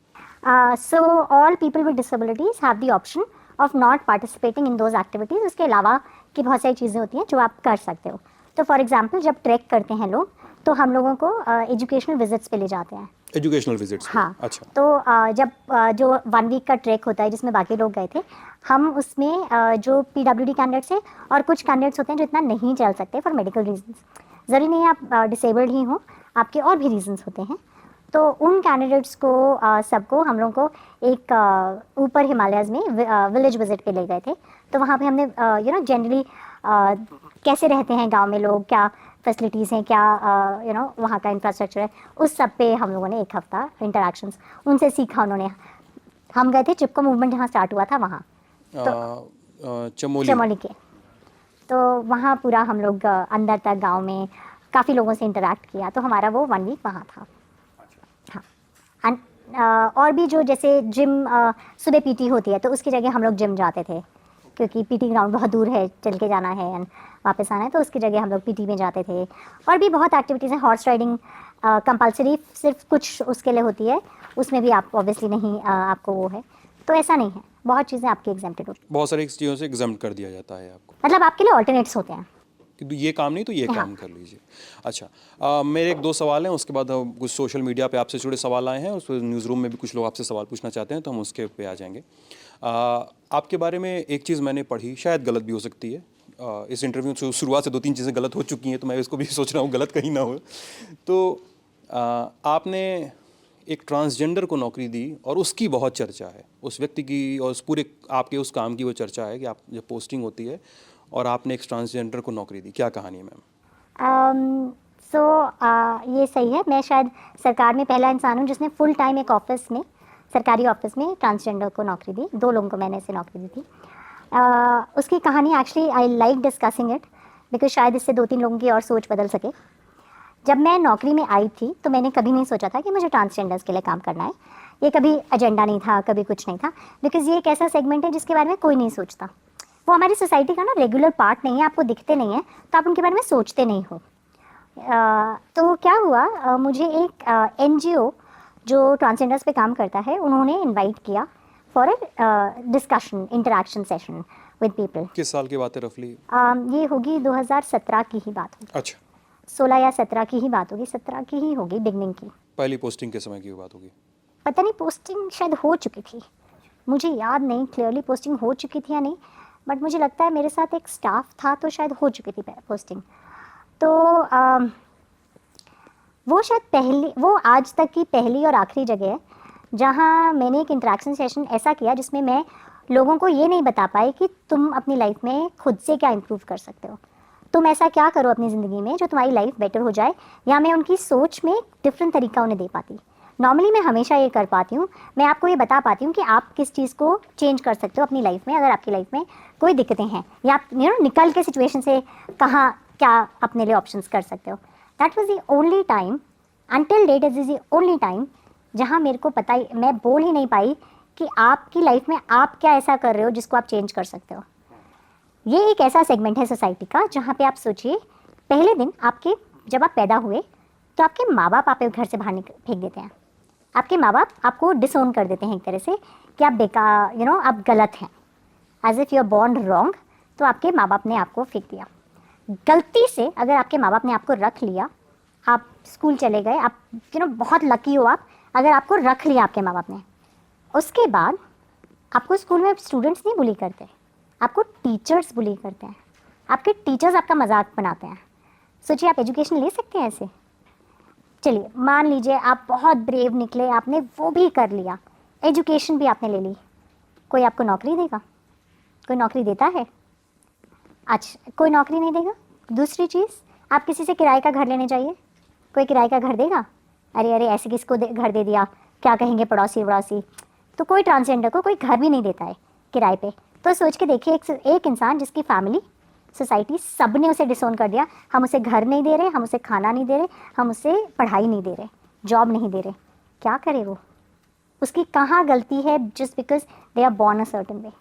So all people with disabilities have the option of not participating in those activities। उसके अलावा की बहुत सारी चीज़ें होती हैं जो आप कर सकते हो। तो फॉर एग्जांपल जब ट्रैक करते हैं लोग, तो हम लोगों को एजुकेशनल विजिट्स पे ले जाते हैं। Educational visits? हाँ। अच्छा। तो जब जो 1 वीक का ट्रैक होता है जिसमें बाकी लोग गए थे, हम उसमें जो PWD कैंडिडेट्स हैं, और कुछ कैंडिडेट्स होते हैं जो इतना नहीं चल सकते फॉर मेडिकल रीजंस। ज़रूरी नहीं है आप डिसेबल्ड ही हो, आपके और भी रीजंस होते हैं। तो उन कैंडिडेट्स को सबको हम लोगों को एक ऊपर हिमालयज़ में विलेज विजिट पे ले गए थे। तो वहाँ पे हमने जनरली कैसे रहते हैं गांव में लोग, क्या फैसिलिटीज़ हैं, क्या वहाँ का इंफ्रास्ट्रक्चर है, उस सब पे हम लोगों ने 1 हफ्ता इंटरेक्शंस उनसे सीखा। उन्होंने, हम गए थे चिपको मूवमेंट जहाँ स्टार्ट हुआ था वहाँ, तो चमोली के। तो वहाँ पूरा हम लोग अंदर तक गांव में काफ़ी लोगों से इंटरेक्ट किया। तो हमारा वो 1 वीक वहाँ था। हाँ। एंड और भी जो जैसे जिम, सुबह PT होती है तो उसकी जगह हम लोग जिम जाते थे, क्योंकि PT ग्राउंड बहुत दूर है, चल के जाना है एंड वापस आना है, तो उसकी जगह हम लोग PT में जाते थे। और भी बहुत एक्टिविटीज़ हैं। हॉर्स राइडिंग कंपलसरी सिर्फ कुछ उसके लिए होती है, उसमें भी आप ऑब्वियसली नहीं आपको वो है, तो ऐसा नहीं है, बहुत चीज़ें आपकी एग्जेम्प्टेड होती हैं। बहुत सारी चीज़ों से एग्जाम्प्ट कर दिया जाता है आपको, मतलब आपके लिए ऑल्टरनेट्स होते हैं कि ये काम नहीं तो ये काम कर लीजिए। अच्छा, मेरे 1-2 सवाल हैं, उसके बाद कुछ सोशल मीडिया पे आपसे जुड़े सवाल आए हैं, उस न्यूज़ रूम में भी कुछ लोग आपसे सवाल पूछना चाहते हैं, तो हम उसके पे आ जाएंगे। आपके बारे में एक चीज़ मैंने पढ़ी, शायद गलत भी हो सकती है, इस इंटरव्यू से शुरुआत से 2-3 चीज़ें गलत हो चुकी हैं, तो मैं इसको भी सोच रहा हूँ गलत कहीं ना हो। तो आपने एक ट्रांसजेंडर को नौकरी दी और उसकी बहुत चर्चा है, उस व्यक्ति की और उस पूरे आपके उस काम की वो चर्चा है कि आप जब पोस्टिंग होती है और आपने एक ट्रांसजेंडर को नौकरी दी, क्या कहानी है मैम? ये सही है। मैं शायद सरकार में पहला इंसान हूँ जिसने फुल टाइम एक ऑफिस में सरकारी ऑफिस में ट्रांसजेंडर को नौकरी दी, 2 लोगों को मैंने ऐसे नौकरी दी थी। उसकी कहानी actually I like discussing it because शायद इससे 2-3 लोगों की और सोच बदल सके। जब मैं नौकरी में आई थी तो मैंने कभी नहीं सोचा था कि मुझे ट्रांसजेंडर्स के लिए काम करना है। ये कभी एजेंडा नहीं था, कभी कुछ नहीं था, बिकॉज ये एक ऐसा सेगमेंट है जिसके बारे में कोई नहीं सोचता। वो हमारी सोसाइटी का ना रेगुलर पार्ट नहीं है, आपको दिखते नहीं है तो आप उनके बारे में सोचते नहीं हो। तो क्या हुआ, मुझे एक NGO जो ट्रांसजेंडर्स पे काम करता है, उन्होंने इनवाइट किया for a discussion interaction session with people. किस साल की बात है रफली? ये होगी 2017 की ही बात होगी, अच्छा, 16 या 17 की ही बात होगी, 17 की ही होगी, बिगनिंग की। पहली पोस्टिंग के समय की बात होगी। पता नहीं पोस्टिंग शायद हो चुकी थी, मुझे याद नहीं क्लियरली पोस्टिंग हो चुकी थी या नहीं, बट मुझे लगता है मेरे साथ एक स्टाफ था तो शायद हो चुकी थी पोस्टिंग। तो वो शायद वो आज तक की पहली और आखिरी जगह है जहाँ मैंने एक इंटरेक्शन सेशन ऐसा किया जिसमें मैं लोगों को ये नहीं बता पाई कि तुम अपनी लाइफ में खुद से क्या इम्प्रूव कर सकते हो, तुम ऐसा क्या करो अपनी ज़िंदगी में जो तुम्हारी लाइफ बेटर हो जाए, या मैं उनकी सोच में डिफरेंट तरीका उन्हें दे पाती। नॉर्मली मैं हमेशा ये कर पाती हूँ, मैं आपको ये बता पाती हूँ कि आप किस चीज़ को चेंज कर सकते हो अपनी लाइफ में अगर आपकी लाइफ में कोई दिक्कतें हैं, या आप निकल के सिचुएशन से कहाँ क्या अपने लिए ऑप्शंस कर सकते हो। That was the only time, until date is the only time जहाँ मेरे को पता ही, मैं बोल ही नहीं पाई कि आपकी लाइफ में आप क्या ऐसा कर रहे हो जिसको आप चेंज कर सकते हो। ये एक ऐसा सेगमेंट है सोसाइटी का जहाँ पे आप सोचिए, पहले दिन आपके जब आप पैदा हुए तो आपके माँ बाप आपके घर से बाहर फेंक देते हैं, आपके माँ बाप आपको डिसोन कर देते हैं एक तरह से कि आप बेकार आप गलत हैं, as if you are born wrong. तो आपके माँ बाप ने आपको फेंक दिया। गलती से अगर आपके माँ बाप ने आपको रख लिया, आप स्कूल चले गए, आप बहुत लकी हो आप अगर आपको रख लिया आपके माँ बाप ने, उसके बाद आपको स्कूल में स्टूडेंट्स नहीं बुली करते, आपको टीचर्स बुली करते हैं, आपके टीचर्स आपका मजाक बनाते हैं। सोचिए आप एजुकेशन ले सकते हैं ऐसे? चलिए मान लीजिए आप बहुत ब्रेव निकले, आपने वो भी कर लिया, एजुकेशन भी आपने ले ली, कोई आपको नौकरी देगा? कोई नौकरी देता है? अच्छा, कोई नौकरी नहीं देगा। दूसरी चीज़, आप किसी से किराए का घर लेने जाइए, कोई किराए का घर देगा? अरे अरे ऐसे किसको घर दे दिया, क्या कहेंगे पड़ोसी वड़ोसी। तो कोई ट्रांसजेंडर को कोई घर भी नहीं देता है किराए पे। तो सोच के देखिए, एक इंसान जिसकी फैमिली, सोसाइटी, सब ने उसे डिसोन कर दिया, हम उसे घर नहीं दे रहे, हम उसे खाना नहीं दे रहे, हम उसे पढ़ाई नहीं दे रहे, जॉब नहीं दे रहे, क्या करे वो? उसकी कहाँ गलती है? Just because they are born a certain way.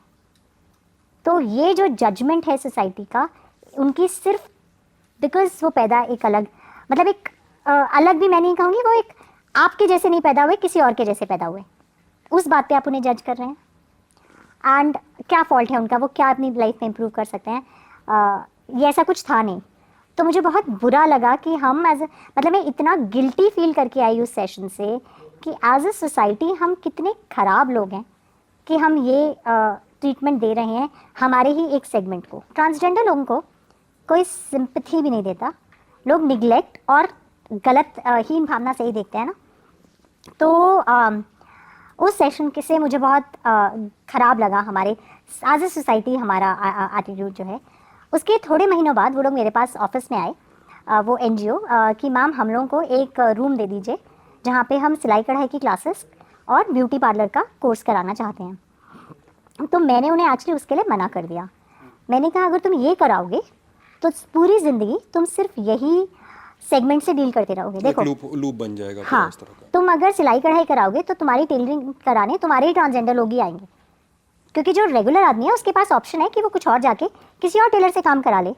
तो ये जो जजमेंट है सोसाइटी का, उनकी सिर्फ बिकॉज वो पैदा एक अलग, मतलब एक अलग भी मैं नहीं कहूँगी, वो एक आपके जैसे नहीं पैदा हुए, किसी और के जैसे पैदा हुए, उस बात पे आप उन्हें जज कर रहे हैं। एंड क्या फॉल्ट है उनका, वो क्या अपनी लाइफ में इम्प्रूव कर सकते हैं? ये ऐसा कुछ था नहीं। तो मुझे बहुत बुरा लगा कि हम मतलब मैं इतना गिल्टी फील करके आई उस सेशन से कि एज अ सोसाइटी हम कितने ख़राब लोग हैं कि हम ये ट्रीटमेंट दे रहे हैं हमारे ही एक सेगमेंट को। ट्रांसजेंडर लोगों को कोई सिंपैथी भी नहीं देता, लोग निगलेक्ट और गलत हीन भावना से ही देखते हैं ना। तो उस सेशन से मुझे बहुत ख़राब लगा हमारे एज ए सोसाइटी हमारा एटीट्यूड जो है। उसके थोड़े महीनों बाद वो लोग मेरे पास ऑफिस में आए, वो NGO, कि मैम हम लोगों को एक रूम दे दीजिए जहाँ पे हम सिलाई कढ़ाई की क्लासेस और ब्यूटी पार्लर का कोर्स कराना चाहते हैं। तो मैंने उन्हें एक्चुअली उसके लिए मना कर दिया। मैंने कहा अगर तुम ये कराओगे तो पूरी ज़िंदगी तुम सिर्फ यही सेगमेंट से डील करते रहोगे। देखो लूप बन जाएगा। हाँ, तुम अगर सिलाई कढ़ाई कराओगे तो तुम्हारी टेलरिंग कराने तुम्हारे ही ट्रांसजेंडर लोग ही आएंगे, क्योंकि जो रेगुलर आदमी है उसके पास ऑप्शन है कि वो कुछ और जाके किसी और टेलर से काम करा ले।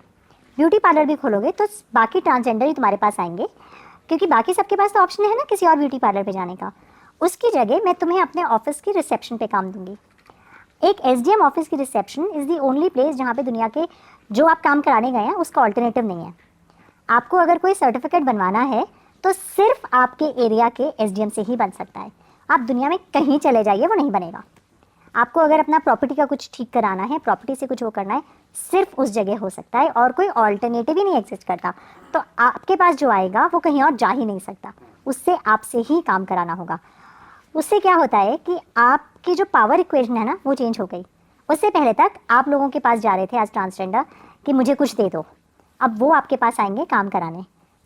ब्यूटी पार्लर भी खोलोगे तो बाकी ट्रांसजेंडर ही तुम्हारे पास आएंगे, क्योंकि बाकी सबके पास तो ऑप्शन है ना किसी और ब्यूटी पार्लर पे जाने का। उसकी जगह मैं तुम्हें अपने ऑफिस की रिसेप्शन पे काम दूंगी। एक SDM ऑफिस की reception is the only place जहाँ पे दुनिया के जो आप काम कराने गए हैं उसका ऑल्टरनेटिव नहीं है। आपको अगर कोई सर्टिफिकेट बनवाना है तो सिर्फ आपके एरिया के SDM से ही बन सकता है। आप दुनिया में कहीं चले जाइए वो नहीं बनेगा। आपको अगर अपना प्रॉपर्टी का कुछ ठीक कराना है, प्रॉपर्टी से कुछ वो करना है, सिर्फ उस जगह हो सकता है और कोई ऑल्टरनेटिव ही नहीं एग्जिस्ट करता। तो आपके पास जो आएगा वो कहीं और जा ही नहीं सकता, उससे आपसे ही काम कराना होगा। उससे क्या होता है कि आपकी जो पावर इक्वेशन है ना वो चेंज हो गई। उससे पहले तक आप लोगों के पास जा रहे थे एज ट्रांसजेंडर कि मुझे कुछ दे दो, अब वो आपके पास आएंगे काम कराने।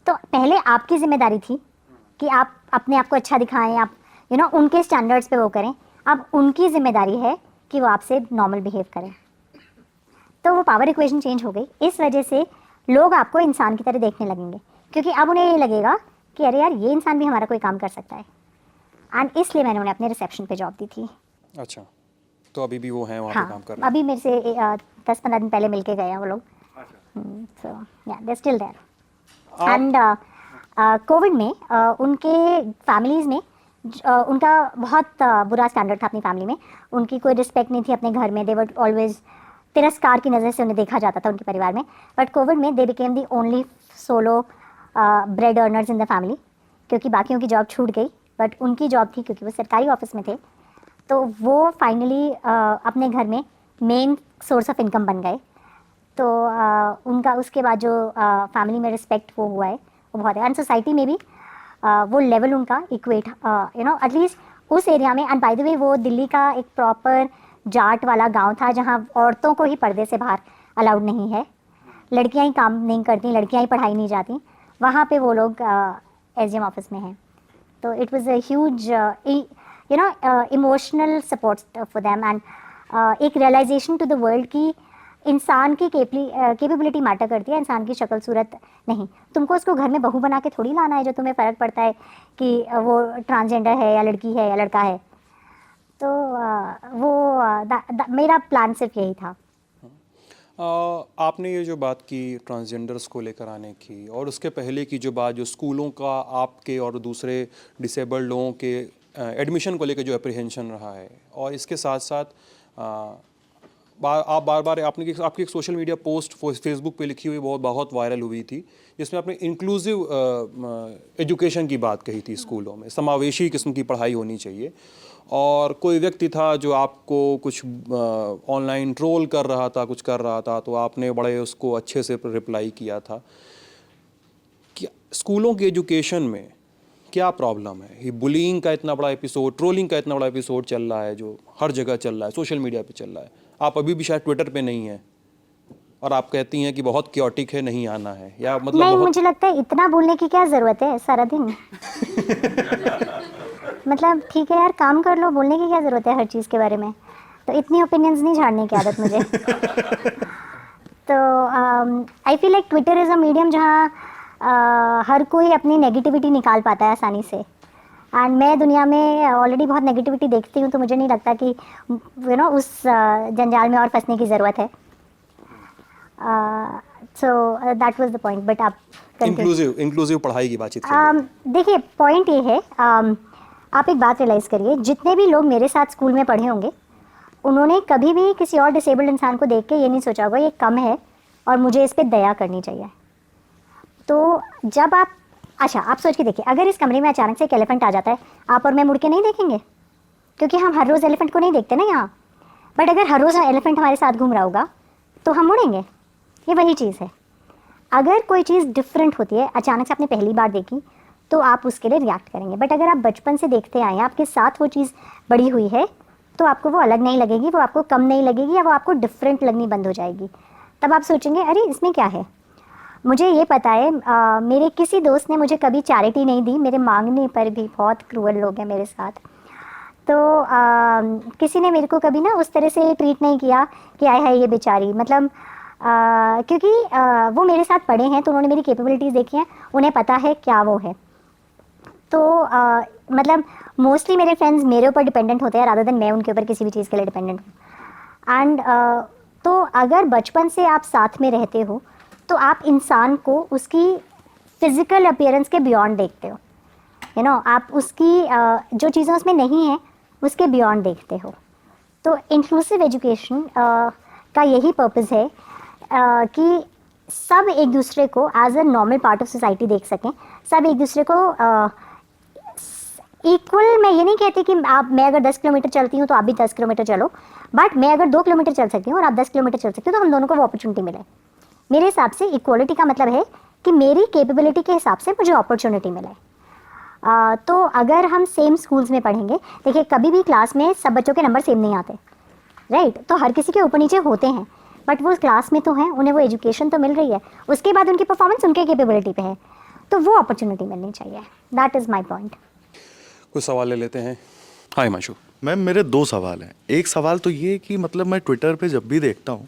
तो पहले आपकी जिम्मेदारी थी कि आप अपने आप को अच्छा दिखाएं, आप उनके स्टैंडर्ड्स पे वो करें। अब उनकी जिम्मेदारी है कि वो आपसे नॉर्मल बिहेव करें। तो वो पावर इक्वेशन चेंज हो गई। इस वजह से लोग आपको इंसान की तरह देखने लगेंगे, क्योंकि अब उन्हें ये लगेगा कि अरे यार, ये इंसान भी हमारा कोई काम कर सकता है। एंड इसलिए मैंने उन्हें अपने रिसेप्शन पे जॉब दी थी। अच्छा, तो अभी भी वो हैं वहाँ पे काम कर हाँ, रहे हैं? अभी मेरे से 10-15 दिन पहले मिल के गए हैं वो लोग। So yeah they still there. And Covid में उनके फैमिलीज़ में उनका बहुत बुरा स्टैंडर्ड था अपनी फैमिली में। उनकी कोई रिस्पेक्ट नहीं थी अपने घर में। दे वर ऑलवेज तिरस्कार की नज़र से उन्हें देखा जाता था उनके परिवार में। बट कोविड में they became the only solo bread earners in the family, क्योंकि बाकियों की जॉब छूट गई बट उनकी जॉब थी, क्योंकि वो सरकारी ऑफिस में थे। तो वो फाइनली अपने घर में मेन सोर्स ऑफ इनकम बन गए। तो उनका उसके बाद जो फैमिली में रिस्पेक्ट वो हुआ है वो बहुत है। एंड सोसाइटी में भी वो लेवल उनका इक्वेट एटलीस्ट उस एरिया में। एंड बाय द वे, वो दिल्ली का एक प्रॉपर जाट वाला गांव था जहां औरतों को ही पर्दे से बाहर अलाउड नहीं है, लड़कियां ही काम नहीं करती, लड़कियां ही पढ़ाई नहीं जाती। वहाँ पे वो लोग एसडीएम ऑफिस में हैं। तो it was a huge emotional support for them and एक रियलाइजेशन टू द वर्ल्ड कि इंसान की कैपेबिलिटी मैटर करती है, इंसान की शक्ल सूरत नहीं। तुमको उसको घर में बहू बना के थोड़ी लाना है जो तुम्हें फ़र्क पड़ता है कि वो ट्रांसजेंडर है या लड़की है या लड़का है। तो मेरा प्लान सिर्फ यही था। आपने ये जो बात की ट्रांसजेंडर्स को लेकर आने की, और उसके पहले की जो बात, जो स्कूलों का आपके और दूसरे डिसेबल्ड लोगों के एडमिशन को लेकर जो अप्रीहेंशन रहा है, और इसके साथ साथ आप बार बार आपकी एक सोशल मीडिया पोस्ट फेसबुक पे लिखी हुई बहुत वायरल हुई थी, जिसमें आपने इंक्लूसिव एजुकेशन की बात कही थी। स्कूलों में समावेशी किस्म की पढ़ाई होनी चाहिए, और कोई व्यक्ति था जो आपको कुछ ऑनलाइन ट्रोल कर रहा था, कुछ कर रहा था, तो आपने बड़े उसको अच्छे से रिप्लाई किया था कि स्कूलों की एजुकेशन में क्या प्रॉब्लम है। ये बुलिंग का इतना बड़ा एपिसोड, ट्रोलिंग का इतना बड़ा एपिसोड चल रहा है, जो हर जगह चल रहा है, सोशल मीडिया पे चल रहा है। आप अभी भी शायद ट्विटर पे नहीं हैं, और आप कहती हैं कि बहुत क्योटिक है, नहीं आना है, या मतलब नहीं, मुझे लगता है इतना बोलने की क्या ज़रूरत है सारा दिन। मतलब ठीक है यार, काम कर लो, बोलने की क्या ज़रूरत है हर चीज़ के बारे में। तो इतनी ओपिनियंस नहीं झाड़ने की आदत मुझे। तो I feel like Twitter is a medium जहाँ हर कोई अपनी नेगेटिविटी निकाल पाता है आसानी से। एंड मैं दुनिया में ऑलरेडी बहुत नेगेटिविटी देखती हूँ, तो मुझे नहीं लगता कि उस जंजाल में और फंसने की ज़रूरत है। So that was the point. But आप इंक्लूसिव पढ़ाई की बातचीत करें। देखिए, पॉइंट ये है, आप एक बात रियलाइज़ करिए, जितने भी लोग मेरे साथ स्कूल में पढ़े होंगे उन्होंने कभी भी किसी और डिसेबल्ड इंसान को देख के ये नहीं सोचा होगा ये कम है और मुझे इस पर दया करनी चाहिए। तो जब आप आप सोच के देखिए, अगर इस कमरे में अचानक से एक एलिफेंट आ जाता है, आप और मैं मुड़ के नहीं देखेंगे, क्योंकि हम हर रोज़ एलिफेंट को नहीं देखते ना यहाँ। बट अगर हर रोज़ एलिफेंट हमारे साथ घूम रहा होगा तो हम मुड़ेंगे। ये वही चीज़ है। अगर कोई चीज़ डिफरेंट होती है, अचानक से आपने पहली बार देखी, तो आप उसके लिए रिएक्ट करेंगे। बट अगर आप बचपन से देखते आए हैं, आपके साथ वो चीज़ बड़ी हुई है, तो आपको वो अलग नहीं लगेगी, वो आपको कम नहीं लगेगी, या वो आपको डिफरेंट लगनी बंद हो जाएगी। तब आप सोचेंगे अरे इसमें क्या है। मुझे ये पता है, मेरे किसी दोस्त ने मुझे कभी चैरिटी नहीं दी, मेरे मांगने पर भी। बहुत क्रूअल लोग हैं मेरे साथ। तो किसी ने मेरे को कभी ना उस तरह से ट्रीट नहीं किया कि आए है ये बेचारी। मतलब क्योंकि वो मेरे साथ पढ़े हैं, तो उन्होंने मेरी कैपेबिलिटीज़ देखी हैं, उन्हें पता है क्या वो है। तो मतलब मोस्टली मेरे फ्रेंड्स मेरे ऊपर डिपेंडेंट होते हैं रादर देन मैं उनके ऊपर किसी भी चीज़ के लिए डिपेंडेंट हूँ। एंड तो अगर बचपन से आप साथ में रहते हो तो आप इंसान को उसकी फ़िज़िकल अपीयरेंस के बियॉन्ड देखते हो। आप उसकी जो चीज़ें उसमें नहीं हैं उसके बियॉन्ड देखते हो। तो इंक्लूसिव एजुकेशन का यही पर्पज़ है कि सब एक दूसरे को as a normal part of society देख सकें, सब एक दूसरे को इक्वल। मैं ये नहीं कहती कि मैं अगर 10 किलोमीटर चलती हूँ तो आप भी 10 किलोमीटर चलो, बट मैं अगर 2 किलोमीटर चल सकती हूँ और आप 10 किलोमीटर चल सकते हो, तो हम दोनों को वो अपॉर्चुनिटी मिले। मेरे हिसाब से इक्वालिटी का मतलब है कि मेरी कैपेबिलिटी के हिसाब से मुझे अपॉर्चुनिटी मिले। तो अगर हम सेम स्कूल्स में पढ़ेंगे, देखिए कभी भी क्लास में सब बच्चों के नंबर सेम नहीं आते, राइट। तो हर किसी के ऊपर नीचे होते हैं, बट वो क्लास में तो हैं, उन्हें वो एजुकेशन तो मिल रही है, उसके बाद उनकी परफॉर्मेंस उनके कैपेबिलिटी पे है, तो वो अपॉर्चुनिटी मिलनी चाहिए। That is my point. कुछ सवाल ले लेते हैं। हाँ हिमांशु। मैम मेरे 2 सवाल हैं। एक सवाल तो ये कि मतलब मैं ट्विटर पे जब भी देखता हूँ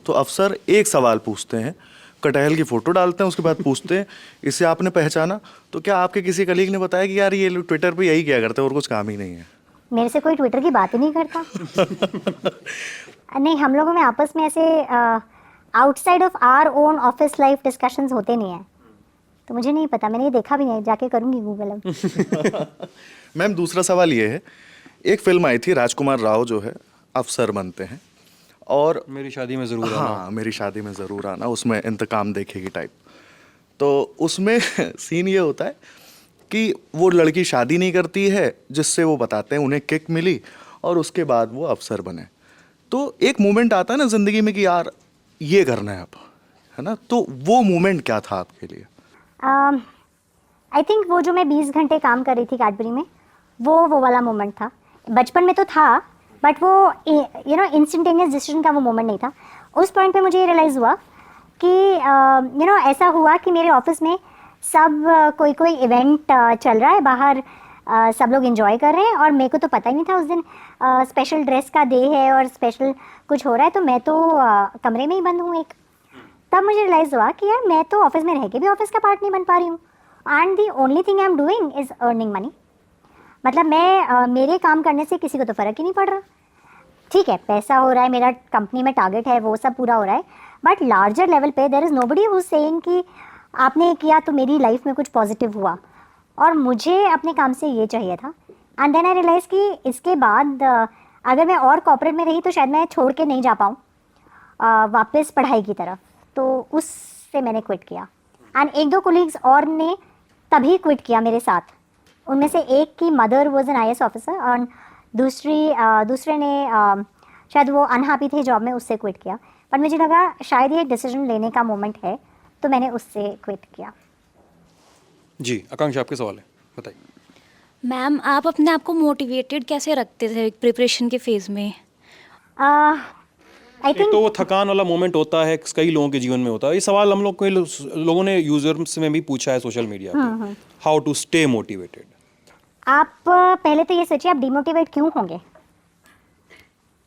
तो अफसर एक सवाल पूछते हैं, कटहल की फ़ोटो डालते हैं, उसके बाद पूछते हैं इसे आपने पहचाना? तो क्या आपके किसी कलीग ने बताया कि यार ये लोग ट्विटर पे यही क्या करते हैं और कुछ काम ही नहीं है? मेरे से कोई ट्विटर की बात ही नहीं करता। नहीं, हम लोगों में आपस में ऐसे outside of our own office life discussions होते नहीं हैं, तो मुझे नहीं पता, मैंने ये देखा भी नहीं, जाके करूँगी गूगल अब। मैम दूसरा सवाल ये है, एक फिल्म आई थी राजकुमार राव जो है अफसर बनते हैं और मेरी शादी में ज़रूर आना। हाँ मेरी शादी में ज़रूर आना, उसमें इंतकाम देखेगी टाइप। तो उसमें सीन ये होता है कि वो लड़की शादी नहीं करती है जिससे वो बताते हैं उन्हें किक मिली और उसके बाद वो अफसर बने। तो एक मोमेंट आता है ना ज़िंदगी में कि यार ये करना है अब, है ना? तो वो मोमेंट क्या था आपके लिए? आई थिंक वो जो मैं 20 घंटे काम कर रही थी कैडबरी में, वो वाला मोमेंट था। बचपन में तो था, बट वो इंस्टेंटेनियस डिसीजन का वो मोमेंट नहीं था। उस पॉइंट पे मुझे ये रियलाइज़ हुआ कि ऐसा हुआ कि मेरे ऑफिस में सब कोई इवेंट चल रहा है बाहर, सब लोग एंजॉय कर रहे हैं और मेरे को तो पता ही नहीं था उस दिन स्पेशल ड्रेस का डे है और स्पेशल कुछ हो रहा है, तो मैं तो कमरे में ही बंद हूँ एक। तब मुझे रियलाइज़ हुआ कि यार मैं तो ऑफिस में रह के भी ऑफिस का पार्ट नहीं बन पा रही हूँ, and the only thing I am doing is earning money. मतलब मैं मेरे काम करने से किसी को तो फ़र्क ही नहीं पड़ रहा। ठीक है, पैसा हो रहा है, मेरा कंपनी में टारगेट है, वो सब पूरा हो रहा है, बट लार्जर लेवल पे there is nobody who is saying कि आपने किया तो मेरी लाइफ में कुछ पॉजिटिव हुआ, और मुझे अपने काम से ये चाहिए था। एंड देन आई रियलाइज़ कि इसके बाद अगर मैं और कॉर्पोरेट में रही तो शायद मैं छोड़ के नहीं जा पाऊँ वापस पढ़ाई की तरफ, तो उससे मैंने क्विट किया। एंड 1-2 कोलीग्स और ने तभी क्विट किया मेरे साथ। उनमें से एक की mother was an IAS officer और दूसरे ने शायद वो अनहैप्पी थे जॉब में, उससे क्विट किया। पर मुझे लगा शायद ये डिसीजन लेने का मोमेंट है, तो मैंने उससे क्विट किया। जी आकांक्षा, आपके सवाल है, बताइए। मैम आप अपने आप को मोटिवेटेड कैसे रखते थे प्रिपरेशन के फेज़ में? आई एक थिंक तो वो थकान वाला मोमेंट होता है, कई लोगों के जीवन में होता है। ये सवाल हम लोग लोगों ने यूजर्स में भी पूछा है सोशल मीडिया पे, हाउ टू स्टे मोटिवेटेड। आप पहले तो ये सोचिए, आप डिमोटिवेट क्यों होंगे?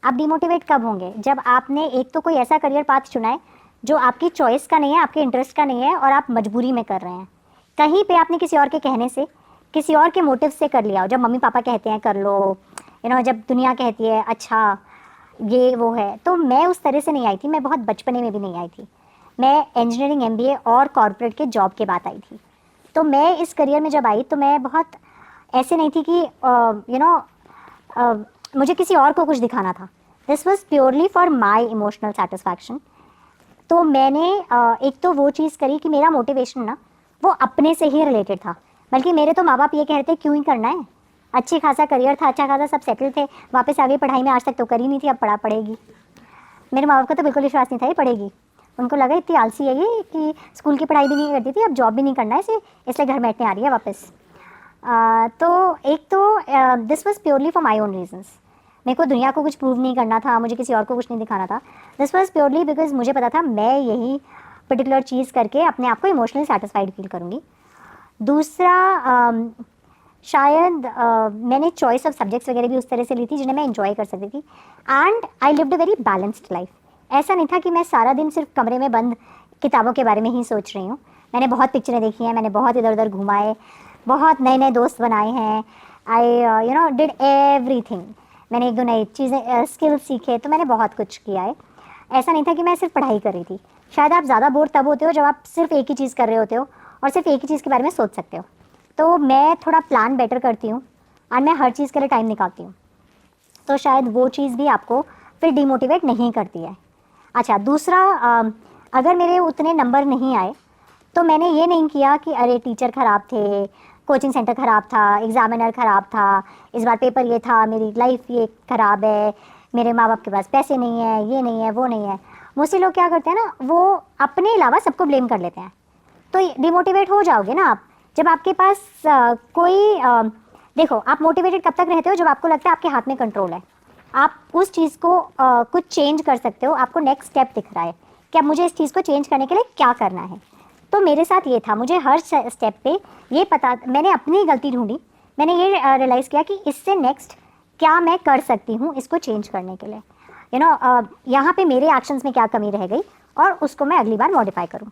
आप डिमोटिवेट कब होंगे? जब आपने एक तो कोई ऐसा करियर पाथ चुना है जो आपकी चॉइस का नहीं है, आपके इंटरेस्ट का नहीं है, और आप मजबूरी में कर रहे हैं। कहीं पे आपने किसी और के कहने से, किसी और के मोटिव से कर लिया हो। जब मम्मी पापा कहते हैं कर लो, जब दुनिया कहती है अच्छा ये वो है, तो मैं उस तरह से नहीं आई थी। मैं बहुत बचपने में भी नहीं आई थी। मैं इंजीनियरिंग MBA और कॉर्पोरेट के जॉब के बाद आई थी। तो मैं इस करियर में जब आई तो मैं बहुत ऐसे नहीं थी कि मुझे किसी और को कुछ दिखाना था। This was purely for my emotional satisfaction. तो मैंने एक तो वो चीज़ करी कि मेरा मोटिवेशन ना वो अपने से ही रिलेटेड था। बल्कि मेरे तो माँ बाप ये कह रहे थे क्यों ही करना है, अच्छी खासा करियर था, अच्छा खासा सब सेटल थे, वापस आगे पढ़ाई में आज तक तो करी नहीं थी, अब पढ़ेगी। मेरे माँ बाप का तो बिल्कुल विश्वास नहीं था ये पढ़ेगी। उनको लगा इतनी आलसी है ये कि स्कूल की पढ़ाई भी नहीं करती थी, अब जॉब भी नहीं करना है इसे, इसलिए घर बैठने आ रही है वापस। तो एक तो this was purely for my own reasons. मेरे को दुनिया को कुछ प्रूव नहीं करना था, मुझे किसी और को कुछ नहीं दिखाना था। दिस वॉज प्योरली बिकॉज मुझे पता था मैं यही पर्टिकुलर चीज़ करके अपने आप को इमोशनली सेटिस्फाइड फील करूँगी। दूसरा शायद मैंने चॉइस ऑफ सब्जेक्ट्स वगैरह भी उस तरह से ली थी जिन्हें मैं एंजॉय कर सकती थी। And I lived a very balanced life. ऐसा नहीं था कि मैं सारा दिन सिर्फ कमरे में बंद किताबों के बारे में ही सोच रही हूँ। मैंने बहुत पिक्चरें देखी हैं, मैंने बहुत इधर उधर घुमाए, बहुत नए नए दोस्त बनाए हैं। I did everything. मैंने 1-2 नई चीज़ें स्किल्स सीखे, तो मैंने बहुत कुछ किया है। ऐसा नहीं था कि मैं सिर्फ पढ़ाई कर रही थी। शायद आप ज़्यादा बोर तब होते हो जब आप सिर्फ एक ही चीज़ कर रहे होते हो और सिर्फ एक ही चीज़ के बारे में सोच सकते हो। तो मैं थोड़ा प्लान बेटर करती हूँ और मैं हर चीज़ के लिए टाइम निकालती हूँ, तो शायद वो चीज़ भी आपको फिर डिमोटिवेट नहीं करती है। अच्छा, दूसरा अगर मेरे उतने नंबर नहीं आए तो मैंने ये नहीं किया कि अरे टीचर ख़राब थे, कोचिंग सेंटर ख़राब था, एग्ज़ामिनर ख़राब था, इस बार पेपर ये था, मेरी लाइफ ये ख़राब है, मेरे माँ बाप के पास पैसे नहीं है, ये नहीं है, वो नहीं है। मुझसे लोग क्या करते हैं ना, वो अपने अलावा सबको ब्लेम कर लेते हैं। तो डिमोटिवेट हो जाओगे ना आप जब आपके पास देखो, आप मोटिवेटेड कब तक रहते हो जब आपको लगता है आपके हाथ में कंट्रोल है, आप उस चीज़ को कुछ चेंज कर सकते हो, आपको नेक्स्ट स्टेप दिख रहा है कि अब मुझे इस चीज़ को चेंज करने के लिए क्या करना है। तो मेरे साथ ये था, मुझे हर स्टेप पे ये पता, मैंने अपनी गलती ढूंढी मैंने ये रियलाइज़ किया कि इससे नेक्स्ट क्या मैं कर सकती हूँ इसको चेंज करने के लिए, यहाँ पे मेरे एक्शंस में क्या कमी रह गई और उसको मैं अगली बार मॉडिफाई करूँ।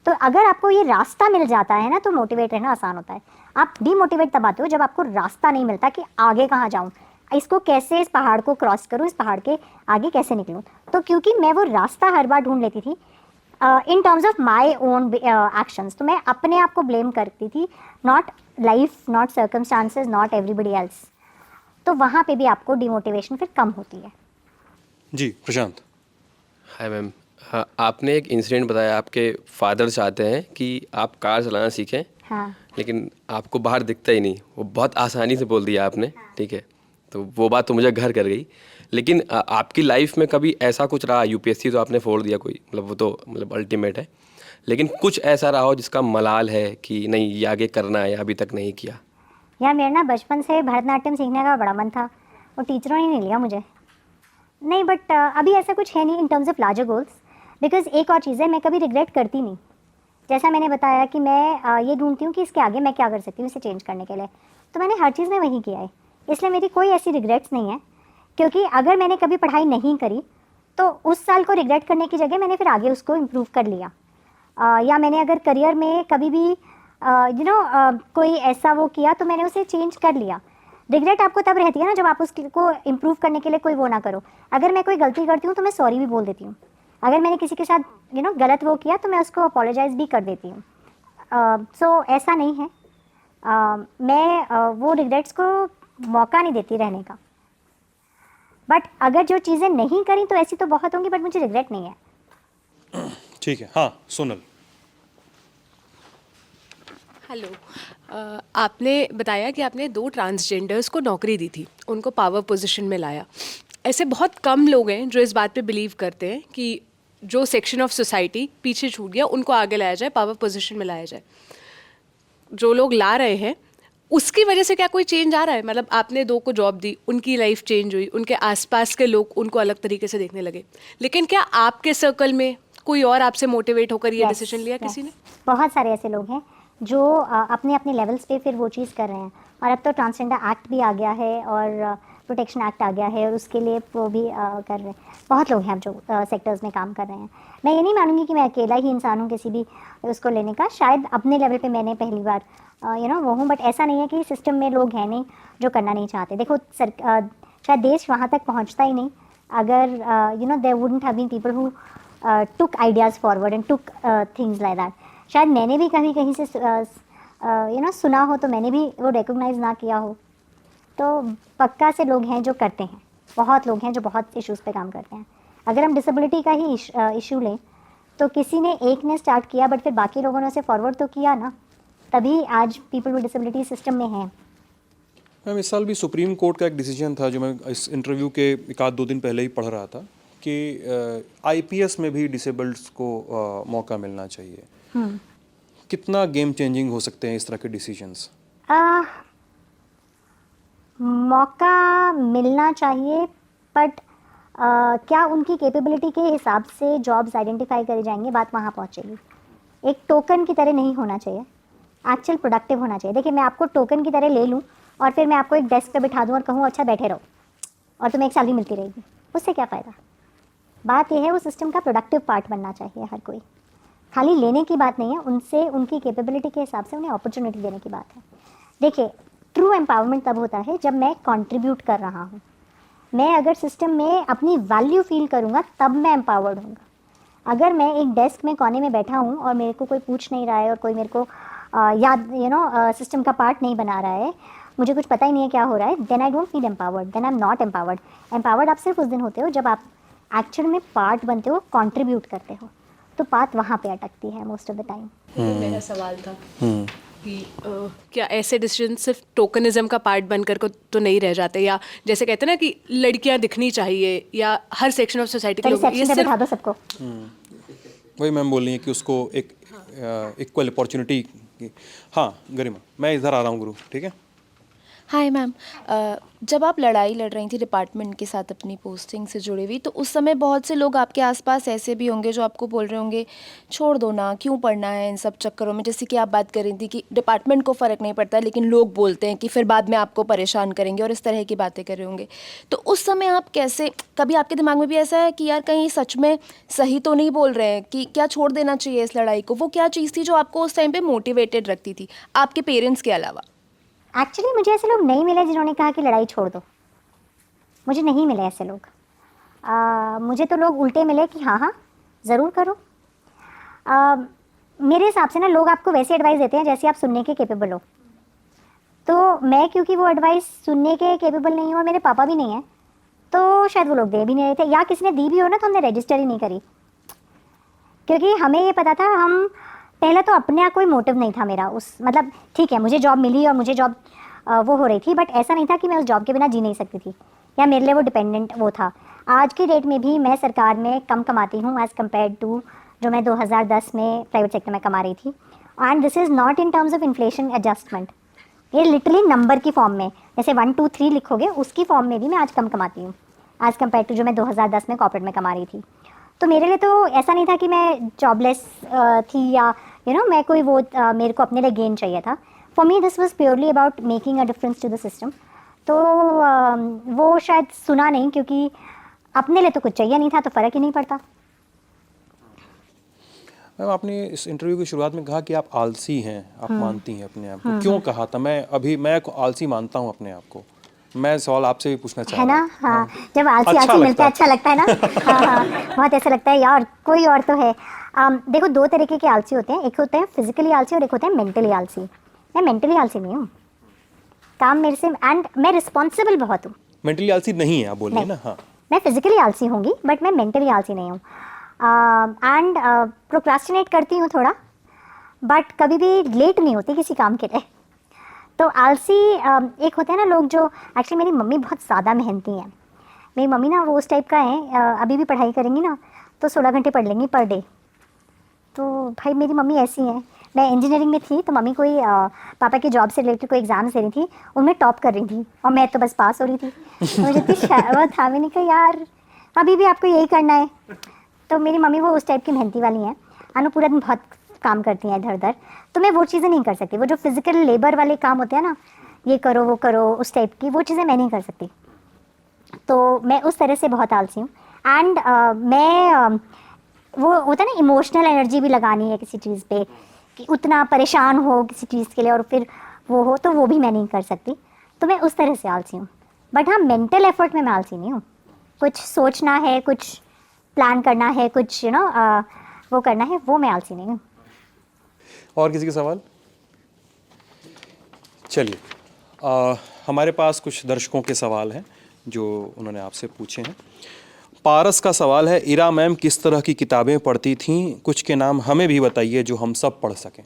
तो अगर आपको ये रास्ता मिल जाता है ना तो मोटिवेट रहना आसान होता है। आप डीमोटिवेट तब आते हो जब आपको रास्ता नहीं मिलता कि आगे कहाँ जाऊँ, इसको कैसे, इस पहाड़ को क्रॉस करूँ, इस पहाड़ के आगे कैसे निकलूँ। तो क्योंकि मैं वो रास्ता हर बार ढूंढ लेती थी in terms of my own actions, तो मैं अपने आप को ब्लेम करती थी, not life, not circumstances, not everybody else. तो वहाँ पे भी आपको डिमोटिवेशन फिर कम होती है। जी प्रशांत। Hi ma'am. हाँ, आपने एक इंसिडेंट बताया, आपके फादर चाहते हैं कि आप कार चलाना सीखें, हाँ लेकिन आपको बाहर दिखता ही नहीं। वो बहुत आसानी से बोल दिया आपने, ठीक है, तो वो बात तो मुझे घर कर गई। लेकिन आपकी लाइफ में कभी ऐसा कुछ रहा, यूपीएससी तो आपने फोड़ दिया कोई, मतलब वो तो मतलब अल्टीमेट है, लेकिन कुछ ऐसा रहा हो जिसका मलाल है कि नहीं ये आगे करना है या अभी तक नहीं किया? यार मेरा ना बचपन से भरतनाट्यम सीखने का बड़ा मन था, और टीचरों ने नहीं लिया मुझे। नहीं, बट अभी ऐसा कुछ है नहीं in terms of larger goals. Because एक और चीज़ है, मैं कभी रिग्रेट करती नहीं। जैसा मैंने बताया कि मैं ये ढूंढती हूँ कि इसके आगे मैं क्या कर सकती हूँ इसे चेंज करने के लिए, तो मैंने हर चीज़ में वही किया है। इसलिए मेरी कोई ऐसी रिग्रेट्स नहीं है, क्योंकि अगर मैंने कभी पढ़ाई नहीं करी तो उस साल को रिग्रेट करने की जगह मैंने फिर आगे उसको इम्प्रूव कर लिया। या मैंने अगर करियर में कभी भी कोई ऐसा वो किया तो मैंने उसे चेंज कर लिया। रिग्रेट आपको तब रहती है ना जब आप उसको इम्प्रूव करने के लिए कोई वो ना करो। अगर मैं कोई गलती करती हूँ तो मैं सॉरी भी बोल देती हूँ। अगर मैंने किसी के साथ गलत वो किया तो मैं उसको अपोलोजाइज़ भी कर देती हूँ। सो ऐसा नहीं है, मैं वो रिग्रेट्स को मौका नहीं देती रहने का। बट अगर जो चीज़ें नहीं करी तो ऐसी तो बहुत होंगी, बट मुझे रिग्रेट नहीं है। ठीक है, हाँ सोनल। हेलो। आपने बताया कि आपने 2 ट्रांसजेंडर्स को नौकरी दी थी, उनको पावर पोजीशन में लाया। ऐसे बहुत कम लोग हैं जो इस बात पे बिलीव करते हैं कि जो सेक्शन ऑफ सोसाइटी पीछे छूट गया उनको आगे लाया जाए, पावर पोजीशन में लाया जाए। जो लोग ला रहे हैं उसकी वजह से क्या कोई चेंज आ रहा है? मतलब आपने 2 को जॉब दी, उनकी लाइफ चेंज हुई, उनके आसपास के लोग उनको अलग तरीके से देखने लगे, लेकिन क्या आपके सर्कल में कोई और आपसे मोटिवेट होकर ये डिसीजन लिया किसी ने? बहुत सारे ऐसे लोग हैं जो अपने अपने लेवल्स पे फिर वो चीज़ कर रहे हैं। और अब तो ट्रांसजेंडर एक्ट भी आ गया है और प्रोटेक्शन एक्ट आ गया है, और उसके लिए वो भी कर रहे हैं। बहुत लोग हैं जो सेक्टर्स में काम कर रहे हैं। मैं ये नहीं मानूंगी कि मैं अकेला ही इंसान हूँ किसी भी उसको लेने का। शायद अपने लेवल पे मैंने पहली बार वो हूँ, बट ऐसा नहीं है कि सिस्टम में लोग हैं नहीं जो करना नहीं चाहते। देखो शायद देश वहाँ तक पहुँचता ही नहीं अगर there wouldn't have been people who took ideas forward and took things like that. शायद मैंने भी कहीं कहीं से सुना हो तो मैंने भी वो रिकॉग्नाइज ना किया हो। तो पक्का से लोग हैं जो करते हैं, बहुत लोग हैं जो बहुत इश्यूज़ पे काम करते हैं। अगर हम डिसेबिलिटी का ही इशू लें तो किसी ने एक ने स्टार्ट किया, बट फिर बाकी लोगों ने उसे फॉरवर्ड तो किया ना, तभी आज पीपल विद डिसेबिलिटी सिस्टम में हैं। मैम इस साल भी सुप्रीम कोर्ट का एक डिसीजन था जो मैं इस इंटरव्यू के एक आध 2 दिन पहले ही पढ़ रहा था कि आईपीएस में भी डिसेबल्ड्स को मौका मिलना चाहिए। कितना गेम चेंजिंग हो सकते हैं इस तरह के डिसीजंस? मौका मिलना चाहिए, बट क्या उनकी कैपेबिलिटी के हिसाब से जॉब्स आइडेंटिफाई करे जाएंगे, बात वहाँ पहुँचेगी। एक टोकन की तरह नहीं होना चाहिए, एक्चुअल प्रोडक्टिव होना चाहिए। देखिए, मैं आपको टोकन की तरह ले लूँ और फिर मैं आपको एक डेस्क पे बिठा दूँ और कहूँ अच्छा बैठे रहो और तुम्हें एक सैलरी मिलती रहेगी, उससे क्या फ़ायदा? बात यह है वो सिस्टम का प्रोडक्टिव पार्ट बनना चाहिए हर कोई। खाली लेने की बात नहीं है, उनसे उनकी कैपेबिलिटी के हिसाब से उन्हें अपॉर्चुनिटी देने की बात है। देखिए, ट्रू एम्पावरमेंट तब होता है जब मैं कंट्रीब्यूट कर रहा हूँ। मैं अगर सिस्टम में अपनी वैल्यू फील करूँगा तब मैं एम्पावर्ड हूँगा। अगर मैं एक डेस्क में कोने में बैठा हूँ और मेरे को कोई पूछ नहीं रहा है और कोई मेरे को सिस्टम का पार्ट नहीं बना रहा है, मुझे कुछ पता ही नहीं है क्या हो रहा है, then I don't feel empowered, then I am not empowered. Empowered आप सिर्फ उस दिन होते हो जब आप एक्चुअल में पार्ट बनते हो, कंट्रीब्यूट करते हो, तो बात वहाँ पे अटकती है मोस्ट ऑफ द टाइम। मेरा सवाल था कि क्या ऐसे डिसीजन सिर्फ टोकनिज्म का पार्ट बनकर को तो नहीं रह जाते, या जैसे कहते हैं ना कि लड़कियां दिखनी चाहिए या हर सेक्शन ऑफ सोसाइटी के लोग, ये रिसेप्शन पे बिठा सिर्फ दो सबको। वही मैम बोल रही है कि उसको एक इक्वल अपॉर्चुनिटी। हाँ गरिमा, मैं इधर आ रहा हूँ गुरु, ठीक है? हाय मैम, जब आप लड़ाई लड़ रही थी डिपार्टमेंट के साथ अपनी पोस्टिंग से जुड़ी हुई, तो उस समय बहुत से लोग आपके आसपास ऐसे भी होंगे जो आपको बोल रहे होंगे छोड़ दो ना, क्यों पढ़ना है इन सब चक्करों में। जैसे कि आप बात कर रही थी कि डिपार्टमेंट को फ़र्क नहीं पड़ता, लेकिन लोग बोलते हैं कि फिर बाद में आपको परेशान करेंगे और इस तरह की बातें कर रहे होंगे। तो उस समय आप कैसे, कभी आपके दिमाग में भी ऐसा है कि यार कहीं सच में सही तो नहीं बोल रहे हैं, कि क्या छोड़ देना चाहिए इस लड़ाई को? वो क्या चीज़ थी जो आपको उस टाइम पे मोटिवेटेड रखती थी, आपके पेरेंट्स के अलावा? एक्चुअली मुझे ऐसे लोग नहीं मिले जिन्होंने कहा कि लड़ाई छोड़ दो। मुझे नहीं मिले ऐसे लोग। मुझे तो लोग उल्टे मिले कि हाँ हाँ ज़रूर करो। मेरे हिसाब से ना लोग आपको वैसे एडवाइस देते हैं जैसे आप सुनने के केपेबल हो। तो मैं क्योंकि वो एडवाइस सुनने के केपेबल नहीं हूँ और मेरे पापा भी नहीं हैं, तो शायद वो लोग दे भी नहीं रहे थे, या किसी ने दी भी हो ना तो हमने रजिस्टर ही नहीं करी, क्योंकि हमें ये पता था हम पहले तो अपने यहाँ कोई मोटिव नहीं था मेरा उस, मतलब ठीक है मुझे जॉब मिली और मुझे जॉब वो हो रही थी, बट ऐसा नहीं था कि मैं उस जॉब के बिना जी नहीं सकती थी या मेरे लिए वो डिपेंडेंट वो था। आज की डेट में भी मैं सरकार में कम कमाती हूँ एज़ कम्पेयर टू जो मैं 2010 में प्राइवेट सेक्टर में कमा रही थी। And this is not in terms of inflation adjustment, ये लिटरली नंबर की फॉर्म में, जैसे 1 2 3 लिखोगे उसकी फॉर्म में भी मैं आज कम कमाती हूँ एज़ कम्पेयर टू जो मैं 2010 में कॉर्पोरेट में कमा रही थी। तो मेरे लिए तो ऐसा नहीं था कि मैं जॉबलेस थी या मैं कोई वो मेरे को अपने लिए गेन चाहिए था। For me this was purely about making a difference to the system. तो वो शायद सुना नहीं, क्योंकि अपने लिए तो कुछ चाहिए नहीं था, तो फ़र्क ही नहीं पड़ता। मैम आपने इस इंटरव्यू की शुरुआत में कहा कि आप आलसी हैं, आप मानती हैं अपने आप को, क्यों कहा था? मैं आलसी मानता हूँ अपने आप को। मैं सवाल आपसे भी पूछना चाह है रहा ना? हाँ, जब आलसी अच्छा आलसी मिलता लगता है अच्छा लगता है ना। हाँ हाँ, बहुत ऐसा लगता है यार कोई और तो है। देखो 2 तरीके के आलसी होते हैं, एक होते हैं फिजिकली आलसी और एक होते हैं मेंटली आलसी। मैं मेंटली आलसी नहीं हूँ, काम मेरे से, एंड मैं रिस्पॉन्सिबल बहुत हूँ। मेंटली आलसी नहीं है आप बोलिए ना। हाँ, मैं फिजिकली आलसी होंगी बट मैं मेंटली आलसी नहीं हूँ। एंड प्रोक्रास्टिनेट करती हूँ थोड़ा, बट कभी भी लेट नहीं होती किसी काम के लिए। तो आलसी एक होते हैं ना लोग जो, एक्चुअली मेरी मम्मी बहुत ज़्यादा मेहनती हैं। मेरी मम्मी ना वो उस टाइप का है, अभी भी पढ़ाई करेंगी ना तो 16 घंटे पढ़ लेंगी पर डे। तो भाई मेरी मम्मी ऐसी हैं। मैं इंजीनियरिंग में थी तो मम्मी कोई पापा की जॉब से रिलेटेड कोई एग्ज़ाम्स दे रही थी, उनमें टॉप कर रही थी और मैं तो बस पास हो रही थी। तो मुझे इतनी शर्म था, मैंने कहा यार अभी भी आपको यही करना है। तो मेरी मम्मी वो उस टाइप की मेहनती वाली हैं, और पूरा दिन बहुत काम करती हैं इधर उधर, तो मैं वो चीज़ें नहीं कर सकती। वो जो फिजिकल लेबर वाले काम होते हैं ना, ये करो वो करो उस टाइप की, वो चीज़ें मैं नहीं कर सकती। तो मैं उस तरह से बहुत आलसी हूँ। एंड मैं वो होता है ना इमोशनल एनर्जी भी लगानी है किसी चीज़ पे, कि उतना परेशान हो किसी चीज़ के लिए और फिर वो हो, तो वो भी मैं नहीं कर सकती। तो मैं उस तरह से आलसी हूँ। बट हाँ, मेंटल एफर्ट में मैं आलसी नहीं हूँ। कुछ सोचना है, कुछ प्लान करना है, कुछ वो करना है, वो मैं आलसी नहीं हूँ। और किसी के सवाल? चलिए, हमारे पास कुछ दर्शकों के सवाल हैं जो उन्होंने आपसे पूछे हैं। पारस का सवाल है, इरा मैम किस तरह की किताबें पढ़ती थीं? कुछ के नाम हमें भी बताइए जो हम सब पढ़ सकें।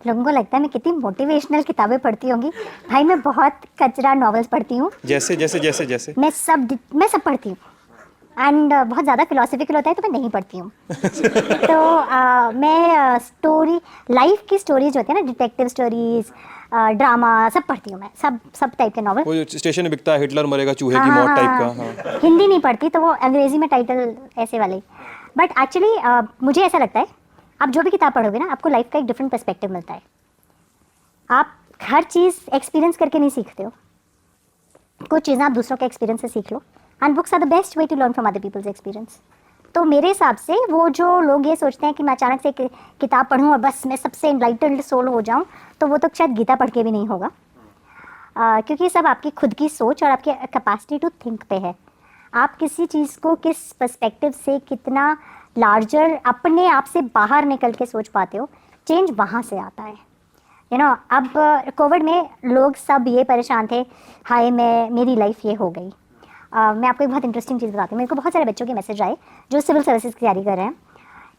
लोगों को लगता है मैं कितनी मोटिवेशनल किताबें पढ़ती होंगी। भाई मैं बहुत कचरा नॉवेल्स पढ़ती हूँ। जैसे जैसे जैसे जैसे मैं सब पढ़ती हूँ। एंड बहुत ज़्यादा फिलोसफिकल होता है तो मैं नहीं पढ़ती हूँ। तो मैं स्टोरी, लाइफ की स्टोरीज होती है ना, डिटेक्टिव स्टोरीज, ड्रामा, सब पढ़ती हूँ मैं, सब टाइप के नॉवल। वो जो स्टेशन में बिकता है, हिटलर मरेगा चूहे की मौत टाइप का। हाँ। हिंदी नहीं पढ़ती, तो वो अंग्रेजी में टाइटल ऐसे वाले। बट एक्चुअली मुझे ऐसा लगता है आप जो भी किताब पढ़ोगे ना, आपको लाइफ का एक डिफरेंट पर्सपेक्टिव मिलता है। आप हर चीज़ एक्सपीरियंस करके नहीं सीखते हो, कुछ चीज़ें आप दूसरों के एक्सपीरियंस से सीख लो। And books are the best way to learn from other people's experience. तो मेरे हिसाब से वो जो लोग ये सोचते हैं कि मैं अचानक से एक किताब पढ़ूँ और बस मैं सबसे इनलाइटेंड सोल हो जाऊँ, तो वो तो शायद गीता पढ़ के भी नहीं होगा। क्योंकि ये सब आपकी खुद की सोच और आपके कैपेसिटी टू थिंक पे है। आप किसी चीज़ को किस पर्सपेक्टिव से कितना लार्जर अपने आप से बाहर निकल के सोच पाते हो, चेंज वहाँ से आता है। अब कोविड में लोग सब ये परेशान थे, हाय मेरी लाइफ ये हो गई। मैं आपको एक बहुत इंटरेस्टिंग चीज़ बताती हूँ। मेरे को बहुत सारे बच्चों के मैसेज आए जो सिविल सर्विसेज की तैयारी कर रहे हैं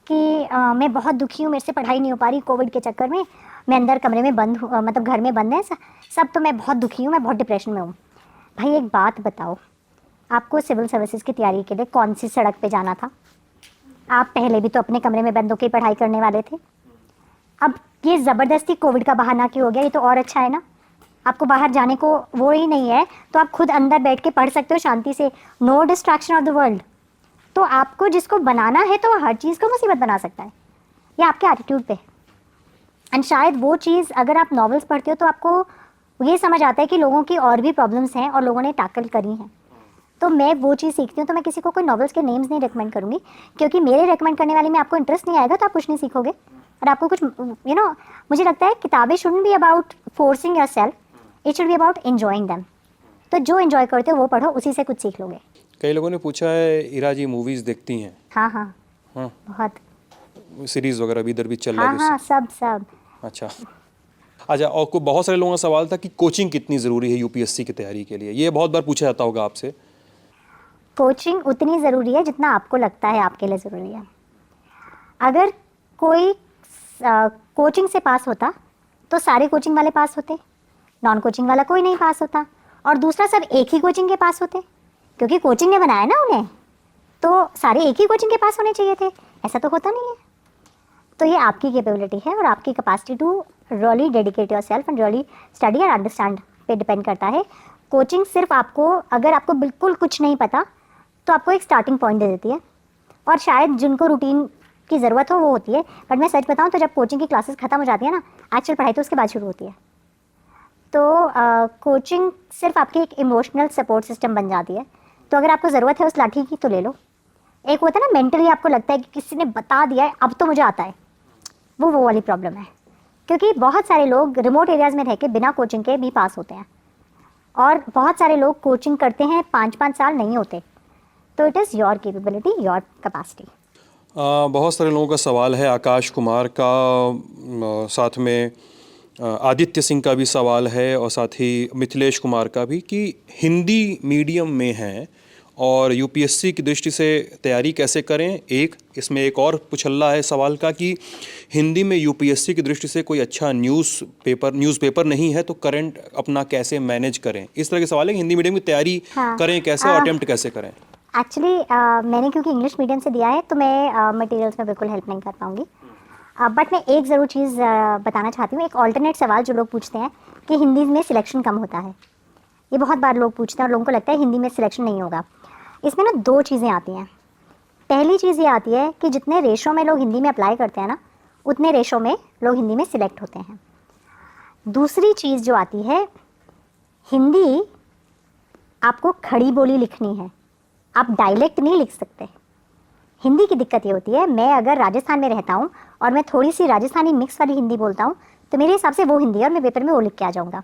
कि मैं बहुत दुखी हूँ, मेरे से पढ़ाई नहीं हो पा रही कोविड के चक्कर में, मैं अंदर कमरे में बंद हूँ, मतलब घर में बंद है सब, तो मैं बहुत दुखी हूँ, मैं बहुत डिप्रेशन में हूँ। भाई एक बात बताओ, आपको सिविल सर्विसेज की तैयारी के लिए कौन सी सड़क पे जाना था? आप पहले भी तो अपने कमरे में बंद होकर पढ़ाई करने वाले थे। अब ये ज़बरदस्ती कोविड का बहाना क्यों हो गया, ये तो और अच्छा है ना। आपको बाहर जाने को वो ही नहीं है तो आप खुद अंदर बैठ के पढ़ सकते हो शांति से, no distraction of the world. तो आपको जिसको बनाना है तो वो हर चीज़ को मुसीबत बना सकता है, ये आपके एटीट्यूड पे। एंड शायद वो चीज़ अगर आप नॉवेल्स पढ़ते हो तो आपको ये समझ आता है कि लोगों की और भी प्रॉब्लम्स हैं और लोगों ने टैकल करी हैं। तो मैं वो चीज़ सीखती हूँ, तो मैं किसी को कोई नॉवेल्स के नेम्स नहीं रेकमेंड करूँगी, क्योंकि मेरे रेकमेंड करने वाले में आपको इंटरेस्ट नहीं आएगा तो आप कुछ नहीं सीखोगे। और आपको कुछ मुझे लगता है किताबें shouldn't be about forcing yourself, it should be about enjoying them. तो जो एंजॉय करते हो वो पढ़ो, उसी से कुछ सीख लोगे। कई लोगों ने पूछा है इरा जी मूवीज़ देखती हैं? हाँ हाँ हाँ, बहुत। सीरीज़ वगैरह भी इधर भी चल रहा हाँ है हाँ सब। अच्छा। और को बहुत सारे लोगों का सवाल था कि कोचिंग कितनी ज़रूरी है यूपीएससी की तैयारी के लिए, ये बहुत बार पूछा जाता होगा आपसे। कोचिंग उतनी ज़रूरी है जितना आपको लगता है आपके लिए ज़रूरी है। अगर कोई कोचिंग से पास होता तो सारे कोचिंग वाले पास होते, नॉन कोचिंग वाला कोई नहीं पास होता, और दूसरा सब एक ही कोचिंग के पास होते, क्योंकि कोचिंग ने बनाया ना उन्हें, तो सारे एक ही कोचिंग के पास होने चाहिए थे। ऐसा तो होता नहीं है। तो ये आपकी कैपेबिलिटी है और आपकी capacity to really dedicate yourself and really study and understand पे डिपेंड करता है। कोचिंग सिर्फ आपको, अगर आपको बिल्कुल कुछ नहीं पता तो आपको एक स्टार्टिंग पॉइंट दे देती है, और शायद जिनको रूटीन की ज़रूरत हो वो होती है। बट मैं सच बताऊं तो जब कोचिंग की क्लासेस ख़त्म हो जाती है ना, एक्चुअल पढ़ाई तो उसके बाद शुरू होती है। तो कोचिंग सिर्फ आपकी एक इमोशनल सपोर्ट सिस्टम बन जाती है। तो अगर आपको ज़रूरत है उस लाठी की तो ले लो। एक होता है ना मेंटली आपको लगता है कि किसी ने बता दिया है अब तो मुझे आता है, वो वाली प्रॉब्लम है। क्योंकि बहुत सारे लोग रिमोट एरियाज़ में रह के बिना कोचिंग के भी पास होते हैं, और बहुत सारे लोग कोचिंग करते हैं 5-5 साल नहीं होते। तो it is your capability, your capacity. बहुत सारे लोगों का सवाल है, आकाश कुमार का, साथ में आदित्य सिंह का भी सवाल है, और साथ ही मिथिलेश कुमार का भी, कि हिंदी मीडियम में हैं और यूपीएससी की दृष्टि से तैयारी कैसे करें। इसमें एक और पुछल्ला है सवाल का कि हिंदी में यूपीएससी की दृष्टि से कोई अच्छा न्यूज़पेपर नहीं है तो करंट अपना कैसे मैनेज करें। इस तरह के सवाल है कि हिंदी मीडियम की तैयारी करें कैसे और अटेम्प्ट कैसे करें। एक्चुअली मैंने क्योंकि इंग्लिश मीडियम से दिया है तो मैं मटेरियल्स में बिल्कुल हेल्प नहीं कर पाऊँगी। बट मैं एक ज़रूर चीज़ बताना चाहती हूँ। एक ऑल्टरनेट सवाल जो लोग पूछते हैं कि हिंदी में सिलेक्शन कम होता है, ये बहुत बार लोग पूछते हैं और लोगों को लगता है हिंदी में सिलेक्शन नहीं होगा। इसमें ना 2 चीज़ें आती हैं। पहली चीज़ ये आती है कि जितने रेशो में लोग हिंदी में अप्लाई करते हैं ना, उतने रेशो में लोग हिंदी में सिलेक्ट होते हैं। दूसरी चीज़ जो आती है, हिंदी आपको खड़ी बोली लिखनी है, आप डायलेक्ट नहीं लिख सकते। हिंदी की दिक्कत ये होती है, मैं अगर राजस्थान में रहता हूँ और मैं थोड़ी सी राजस्थानी मिक्स वाली हिंदी बोलता हूँ तो मेरे हिसाब से वो हिंदी है और मैं पेपर में वो लिख के आ जाऊँगा।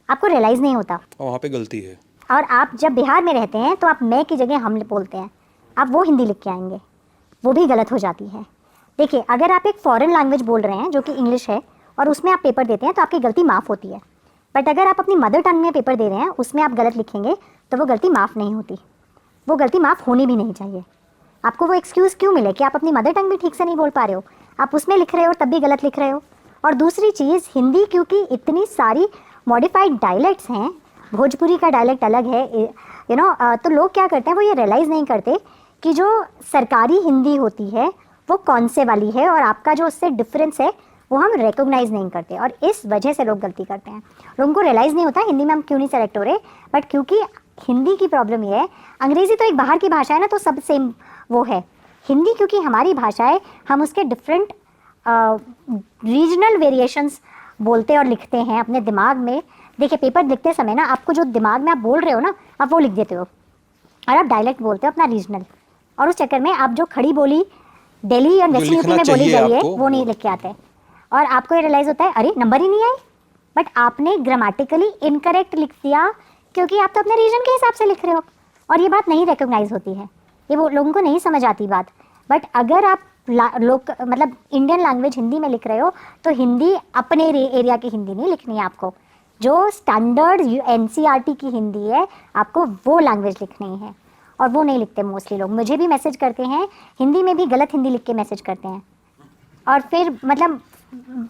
आपको रियलाइज़ नहीं होता। और वहाँ पे गलती है। और आप जब बिहार में रहते हैं तो आप मैं की जगह हम बोलते हैं, आप वो हिंदी लिख के आएंगे, वो भी गलत हो जाती है। देखिए, अगर आप एक फॉरेन लैंग्वेज बोल रहे हैं जो कि इंग्लिश है और उसमें आप पेपर देते हैं तो आपकी गलती माफ़ होती है। बट अगर आप अपनी मदर टंग में पेपर दे रहे हैं, उसमें आप गलत लिखेंगे तो वो गलती माफ़ नहीं होती, वो गलती माफ़ होनी भी नहीं चाहिए। आपको वो एक्सक्यूज़ क्यों मिले कि आप अपनी मदर टंग भी ठीक से नहीं बोल पा रहे हो, आप उसमें लिख रहे हो तब भी गलत लिख रहे हो। और दूसरी चीज़, हिंदी क्योंकि इतनी सारी मॉडिफाइड डायलेक्ट्स हैं, भोजपुरी का डायलेक्ट अलग है, तो लोग क्या करते हैं, वो ये रियलाइज़ नहीं करते कि जो सरकारी हिंदी होती है वो कौन से वाली है और आपका जो उससे डिफरेंस है वो हम रिकॉग्नाइज़ नहीं करते, और इस वजह से लोग गलती करते हैं। लोगों को रियलाइज़ नहीं होता हिंदी में हम क्यों नहीं सेलेक्ट हो रहे, बट क्योंकि हिंदी की प्रॉब्लम ये है, अंग्रेज़ी तो एक बाहर की भाषा है ना, तो सब सेम वो है। हिंदी क्योंकि हमारी भाषा है, हम उसके डिफरेंट रीजनल वेरिएशंस बोलते और लिखते हैं अपने दिमाग में। देखिए, पेपर लिखते समय ना आपको जो दिमाग में आप बोल रहे हो ना, आप वो लिख देते हो और आप डायलेक्ट बोलते हो अपना रीजनल, और उस चक्कर में आप जो खड़ी बोली दिल्ली और वेस्टर्न यूपी में बोली गई है वो नहीं लिख के आते हैं, और आपको ये रियलाइज़ होता है अरे नंबर ही नहीं आए, बट आपने ग्रामेटिकली इनकरेक्ट लिख दिया क्योंकि आप तो अपने रीजन के हिसाब से लिख रहे हो, और ये बात नहीं रिकॉग्नाइज होती है, ये वो लोगों को नहीं समझ आती बात। बट अगर आप मतलब इंडियन लैंग्वेज हिंदी में लिख रहे हो तो हिंदी अपने एरिया की हिंदी नहीं लिखनी है आपको, जो स्टैंडर्ड एनसीईआरटी की हिंदी है आपको वो लैंग्वेज लिखनी है, और वो नहीं लिखते मोस्टली लोग। मुझे भी मैसेज करते हैं हिंदी में भी गलत हिंदी लिख के मैसेज करते हैं, और फिर मतलब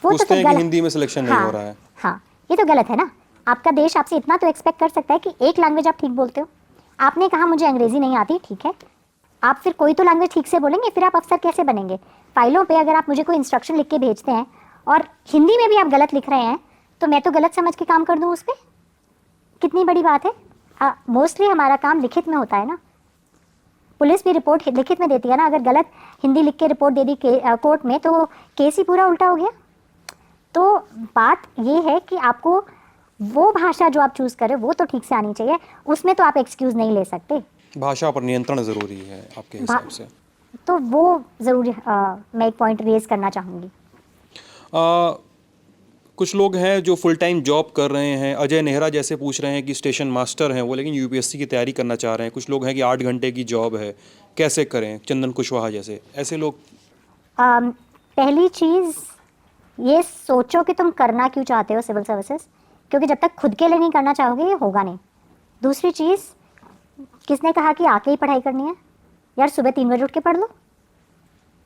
वो तो हैं कि हिंदी में सिलेक्शन नहीं हो रहा है। हाँ, ये तो गलत है ना। आपका देश आपसे इतना तो एक्सपेक्ट कर सकता है कि एक लैंग्वेज आप ठीक बोलते हो। आपने कहा मुझे अंग्रेजी नहीं आती, ठीक है, आप फिर कोई तो लैंग्वेज ठीक से बोलेंगे, फिर आप अफसर कैसे बनेंगे। फाइलों पे अगर आप मुझे कोई इंस्ट्रक्शन लिख के भेजते हैं और हिंदी में भी आप गलत लिख रहे हैं तो मैं तो गलत समझ के काम कर दूँ उस पर, कितनी बड़ी बात है। मोस्टली हमारा काम लिखित में होता है ना, पुलिस भी रिपोर्ट लिखित में देती है ना। अगर गलत हिंदी लिख के रिपोर्ट दे दी कोर्ट में तो केस ही पूरा उल्टा हो गया। तो बात ये है कि आपको वो भाषा जो आप चूज़ करें वो तो ठीक से आनी चाहिए, उसमें तो आप एक्सक्यूज़ नहीं ले सकते। भाषा पर नियंत्रण ज़रूरी है आपके हिसाब से। तो वो ज़रूर मैं एक पॉइंट रेज करना चाहूँगी। कुछ लोग हैं जो फुल टाइम जॉब कर रहे हैं, अजय नेहरा जैसे पूछ रहे हैं कि स्टेशन मास्टर हैं वो, लेकिन यूपीएससी की तैयारी करना चाह रहे हैं। कुछ लोग हैं कि 8 घंटे की जॉब है, कैसे करें, चंदन कुशवाहा जैसे, ऐसे लोग। पहली चीज़ ये सोचो कि तुम करना क्यों चाहते हो सिविल सर्विसेज, क्योंकि जब तक खुद के लिए नहीं करना चाहोगे ये होगा नहीं। दूसरी चीज़, किसने कहा कि आके ही पढ़ाई करनी है? यार सुबह 3 बजे उठ के पढ़ लो।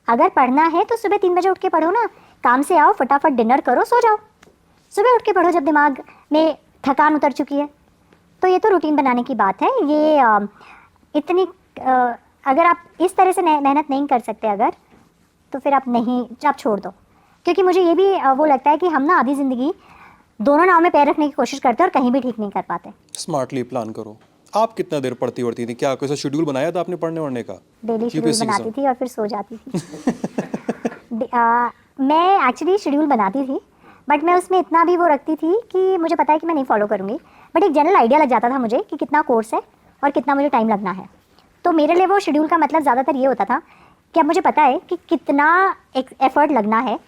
अगर पढ़ना है तो सुबह 3 बजे उठ के पढ़ो ना। काम से आओ, फटाफट डिनर करो, सो जाओ, सुबह उठ के पढ़ो जब दिमाग में थकान उतर चुकी है। तो ये तो रूटीन बनाने की बात है। ये इतनी अगर आप इस तरह से मेहनत नहीं कर सकते अगर, तो फिर आप छोड़ दो। क्योंकि मुझे ये भी वो लगता है कि हम ना आधी ज़िंदगी दोनों नाव में पैर रखने की कोशिश करते हैं और कहीं भी ठीक नहीं कर पाते। स्मार्टली प्लान करो। आप कितना देर पढ़ती वढ़ती थी? क्या कोई शेड्यूल बनाया था आपने पढ़ने वढ़ने का? डेली शेड्यूल बनाती थी और फिर सो जाती थी। मैं एक्चुअली शेड्यूल बनाती थी, बट मैं उसमें इतना भी वो रखती थी कि मुझे पता है कि मैं नहीं फॉलो करूँगी, बट एक जनरल आइडिया लग जाता था मुझे कि कितना कोर्स है और कितना मुझे टाइम लगना है। तो मेरे लिए वो शेड्यूल का मतलब ज़्यादातर ये होता था कि अब मुझे पता है कि कितना एफर्ट लगना है,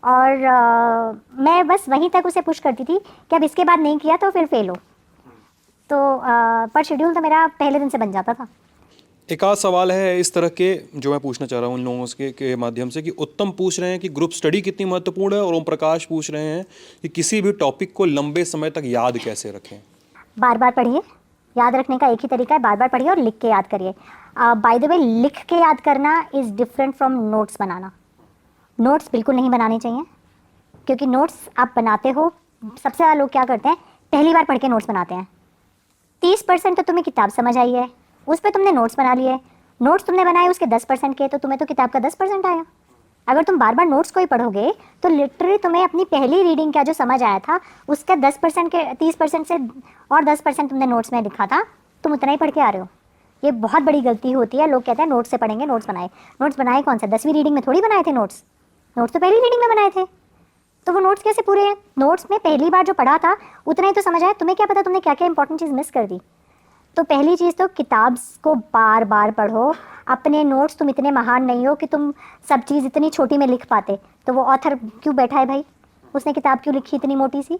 और मैं बस वहीं तक उसे पुश करती थी कि अब इसके बाद नहीं किया तो फिर फेल हो। तो पर शेड्यूल तो मेरा पहले दिन से बन जाता था। एक आध सवाल है इस तरह के जो मैं पूछना चाह रहा हूँ उन लोगों के माध्यम से, कि उत्तम पूछ रहे हैं कि ग्रुप स्टडी कितनी महत्वपूर्ण है, और ओम प्रकाश पूछ रहे हैं कि किसी भी टॉपिक को लंबे समय तक याद कैसे रखें। बार बार पढ़िए, याद रखने का एक ही तरीका है, बार बार पढ़िए और लिख के याद करिए। बाय द वे, लिख के याद करना is different from notes banana. Notes बिल्कुल नहीं बनाने चाहिए, क्योंकि नोट्स आप बनाते हो, सबसे ज़्यादा लोग क्या करते हैं, पहली बार पढ़ के नोट्स बनाते हैं। 30% तो तुम्हें किताब समझ आई है, उस पर तुमने नोट्स बना लिए। नोट्स तुमने बनाए उसके 10% के, तो तुम्हें तो किताब का 10% आया। अगर तुम बार बार नोट्स को ही पढ़ोगे तो लिटरली तुम्हें अपनी पहली रीडिंग का जो समझ आया था उसका 10% के 30% से और 10% तुमने नोट्स में लिखा था, तुम उतना ही पढ़ के आ रहे हो। ये बहुत बड़ी गलती होती है। लोग कहते हैं नोट्स से पढ़ेंगे, नोट्स बनाए। नोट्स बनाए कौन सा? 10वीं रीडिंग में थोड़ी बनाए थे नोट्स। नोट्स तो पहली रीडिंग में बनाए थे, तो वो नोट्स कैसे पूरे हैं? नोट्स में पहली बार जो पढ़ा था उतना ही तो समझ आया। तुम्हें क्या पता तुमने क्या क्या इंपॉर्टेंट चीज़ मिस कर दी। तो पहली चीज़ तो किताब को बार बार पढ़ो। अपने नोट्स, तुम इतने महान नहीं हो कि तुम सब चीज़ इतनी छोटी में लिख पाते। तो वो ऑथर क्यों बैठा है भाई, उसने किताब क्यों लिखी इतनी मोटी सी?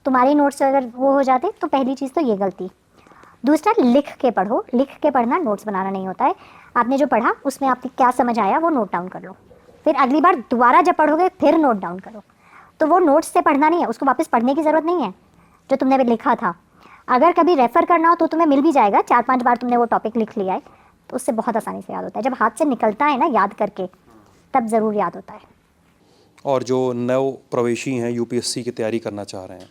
तुम्हारे नोट्स अगर वो हो जाते तो पहली चीज़ तो ये गलती। दूसरा, लिख के पढ़ो। लिख के पढ़ना नोट्स बनाना नहीं होता है। आपने जो पढ़ा उसमें आपको क्या समझ आया वो नोट डाउन कर लो, फिर अगली बार दोबारा जब पढ़ोगे फिर नोट डाउन करो। तो वो नोट्स से पढ़ना नहीं है, उसको वापस पढ़ने की ज़रूरत नहीं है जो तुमने अभी लिखा था। अगर कभी रेफ़र करना हो तो तुम्हें मिल भी जाएगा, 4-5 बार तुमने वो टॉपिक लिख लिया है तो उससे बहुत आसानी से याद होता है। जब हाथ से निकलता है ना याद करके, तब ज़रूर याद होता है। और जो नव प्रवेशी हैं यूपीएससी की तैयारी करना चाह रहे हैं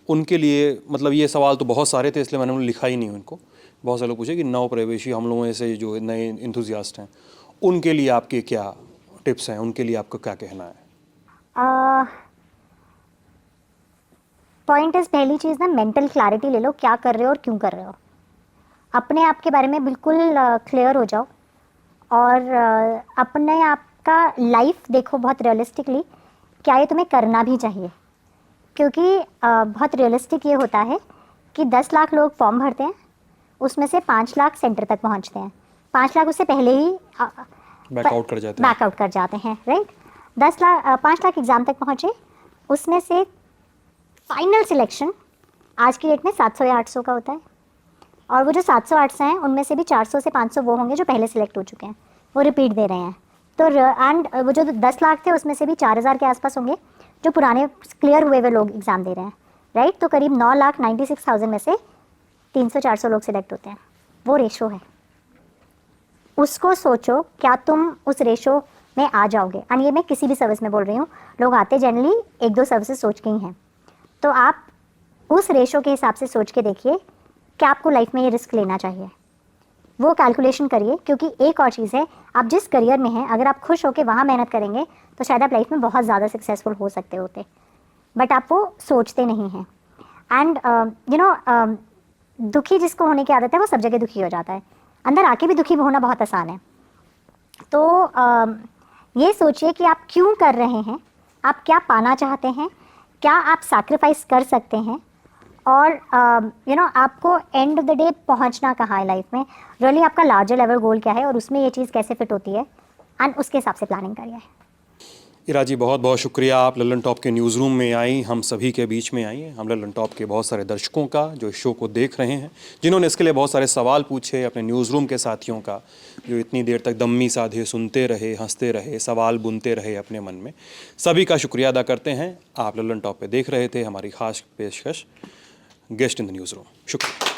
उनके लिए, मतलब ये सवाल तो बहुत सारे थे इसलिए मैंने लिखा ही नहीं उनको। बहुत सारे लोग पूछे कि नव प्रवेशी हम लोगों से जो नए इंथुजियास्ट हैं उनके लिए आपके क्या टिप्स हैं, उनके लिए आपका क्या कहना है? पॉइंट इज़, पहली चीज़ ना मेंटल क्लैरिटी ले लो, क्या कर रहे हो और क्यों कर रहे हो। अपने आप के बारे में बिल्कुल क्लियर हो जाओ, और अपने आप का लाइफ देखो बहुत रियलिस्टिकली, क्या ये तुम्हें करना भी चाहिए। क्योंकि बहुत रियलिस्टिक ये होता है कि 10 लाख लोग फॉर्म भरते हैं, उसमें से 5 लाख सेंटर तक पहुंचते हैं। 5 लाख उससे पहले ही बैकआउट कर जाते हैं, राइट। 5 लाख एग्ज़ाम तक पहुँचे, उसमें से फाइनल सिलेक्शन आज की डेट में 700 या 800 का होता है। और वो जो 700-800 हैं उनमें से भी 400 से 500 वो होंगे जो पहले सिलेक्ट हो चुके हैं, वो रिपीट दे रहे हैं। तो एंड वो जो 10 लाख थे उसमें से भी 4000 के आसपास होंगे जो पुराने क्लियर हुए हुए लोग एग्ज़ाम दे रहे हैं, राइट। तो करीब 9,96,000 में से 300-400 लोग सिलेक्ट होते हैं। वो रेशो है, उसको सोचो क्या तुम उस रेशो में आ जाओगे। एंड ये मैं किसी भी सर्विस में बोल रही हूँ, लोग आते जनरली 1-2 सर्विसेज सोच के ही हैं। तो आप उस रेशो के हिसाब से सोच के देखिए कि आपको लाइफ में ये रिस्क लेना चाहिए, वो कैलकुलेशन करिए। क्योंकि एक और चीज़ है, आप जिस करियर में हैं अगर आप खुश होकर वहाँ मेहनत करेंगे तो शायद आप लाइफ में बहुत ज़्यादा सक्सेसफुल हो सकते होते, बट आप वो सोचते नहीं हैं। एंड दुखी जिसको होने की आदत है वो सब जगह दुखी हो जाता है, अंदर आके भी दुखी होना बहुत आसान है। तो ये सोचिए कि आप क्यों कर रहे हैं, आप क्या पाना चाहते हैं, क्या आप सैक्रिफाइस कर सकते हैं, और आपको एंड ऑफ द डे पहुंचना कहाँ है लाइफ में, रियली आपका लार्जर लेवल गोल क्या है और उसमें ये चीज़ कैसे फिट होती है, एंड उसके हिसाब से प्लानिंग करिए। इरा जी, बहुत बहुत शुक्रिया, आप लल्लन टॉप के न्यूज़ रूम में आई, हम सभी के बीच में आई। हम लल्लन टॉप के बहुत सारे दर्शकों का जो इस शो को देख रहे हैं, जिन्होंने इसके लिए बहुत सारे सवाल पूछे, अपने न्यूज़ रूम के साथियों का जो इतनी देर तक दम्मी साधे सुनते रहे, हंसते रहे, सवाल बुनते रहे अपने मन में, सभी का शुक्रिया अदा करते हैं। आप लल्लन टॉप पे देख रहे थे हमारी खास पेशकश guest in the news room. शुक्रिया।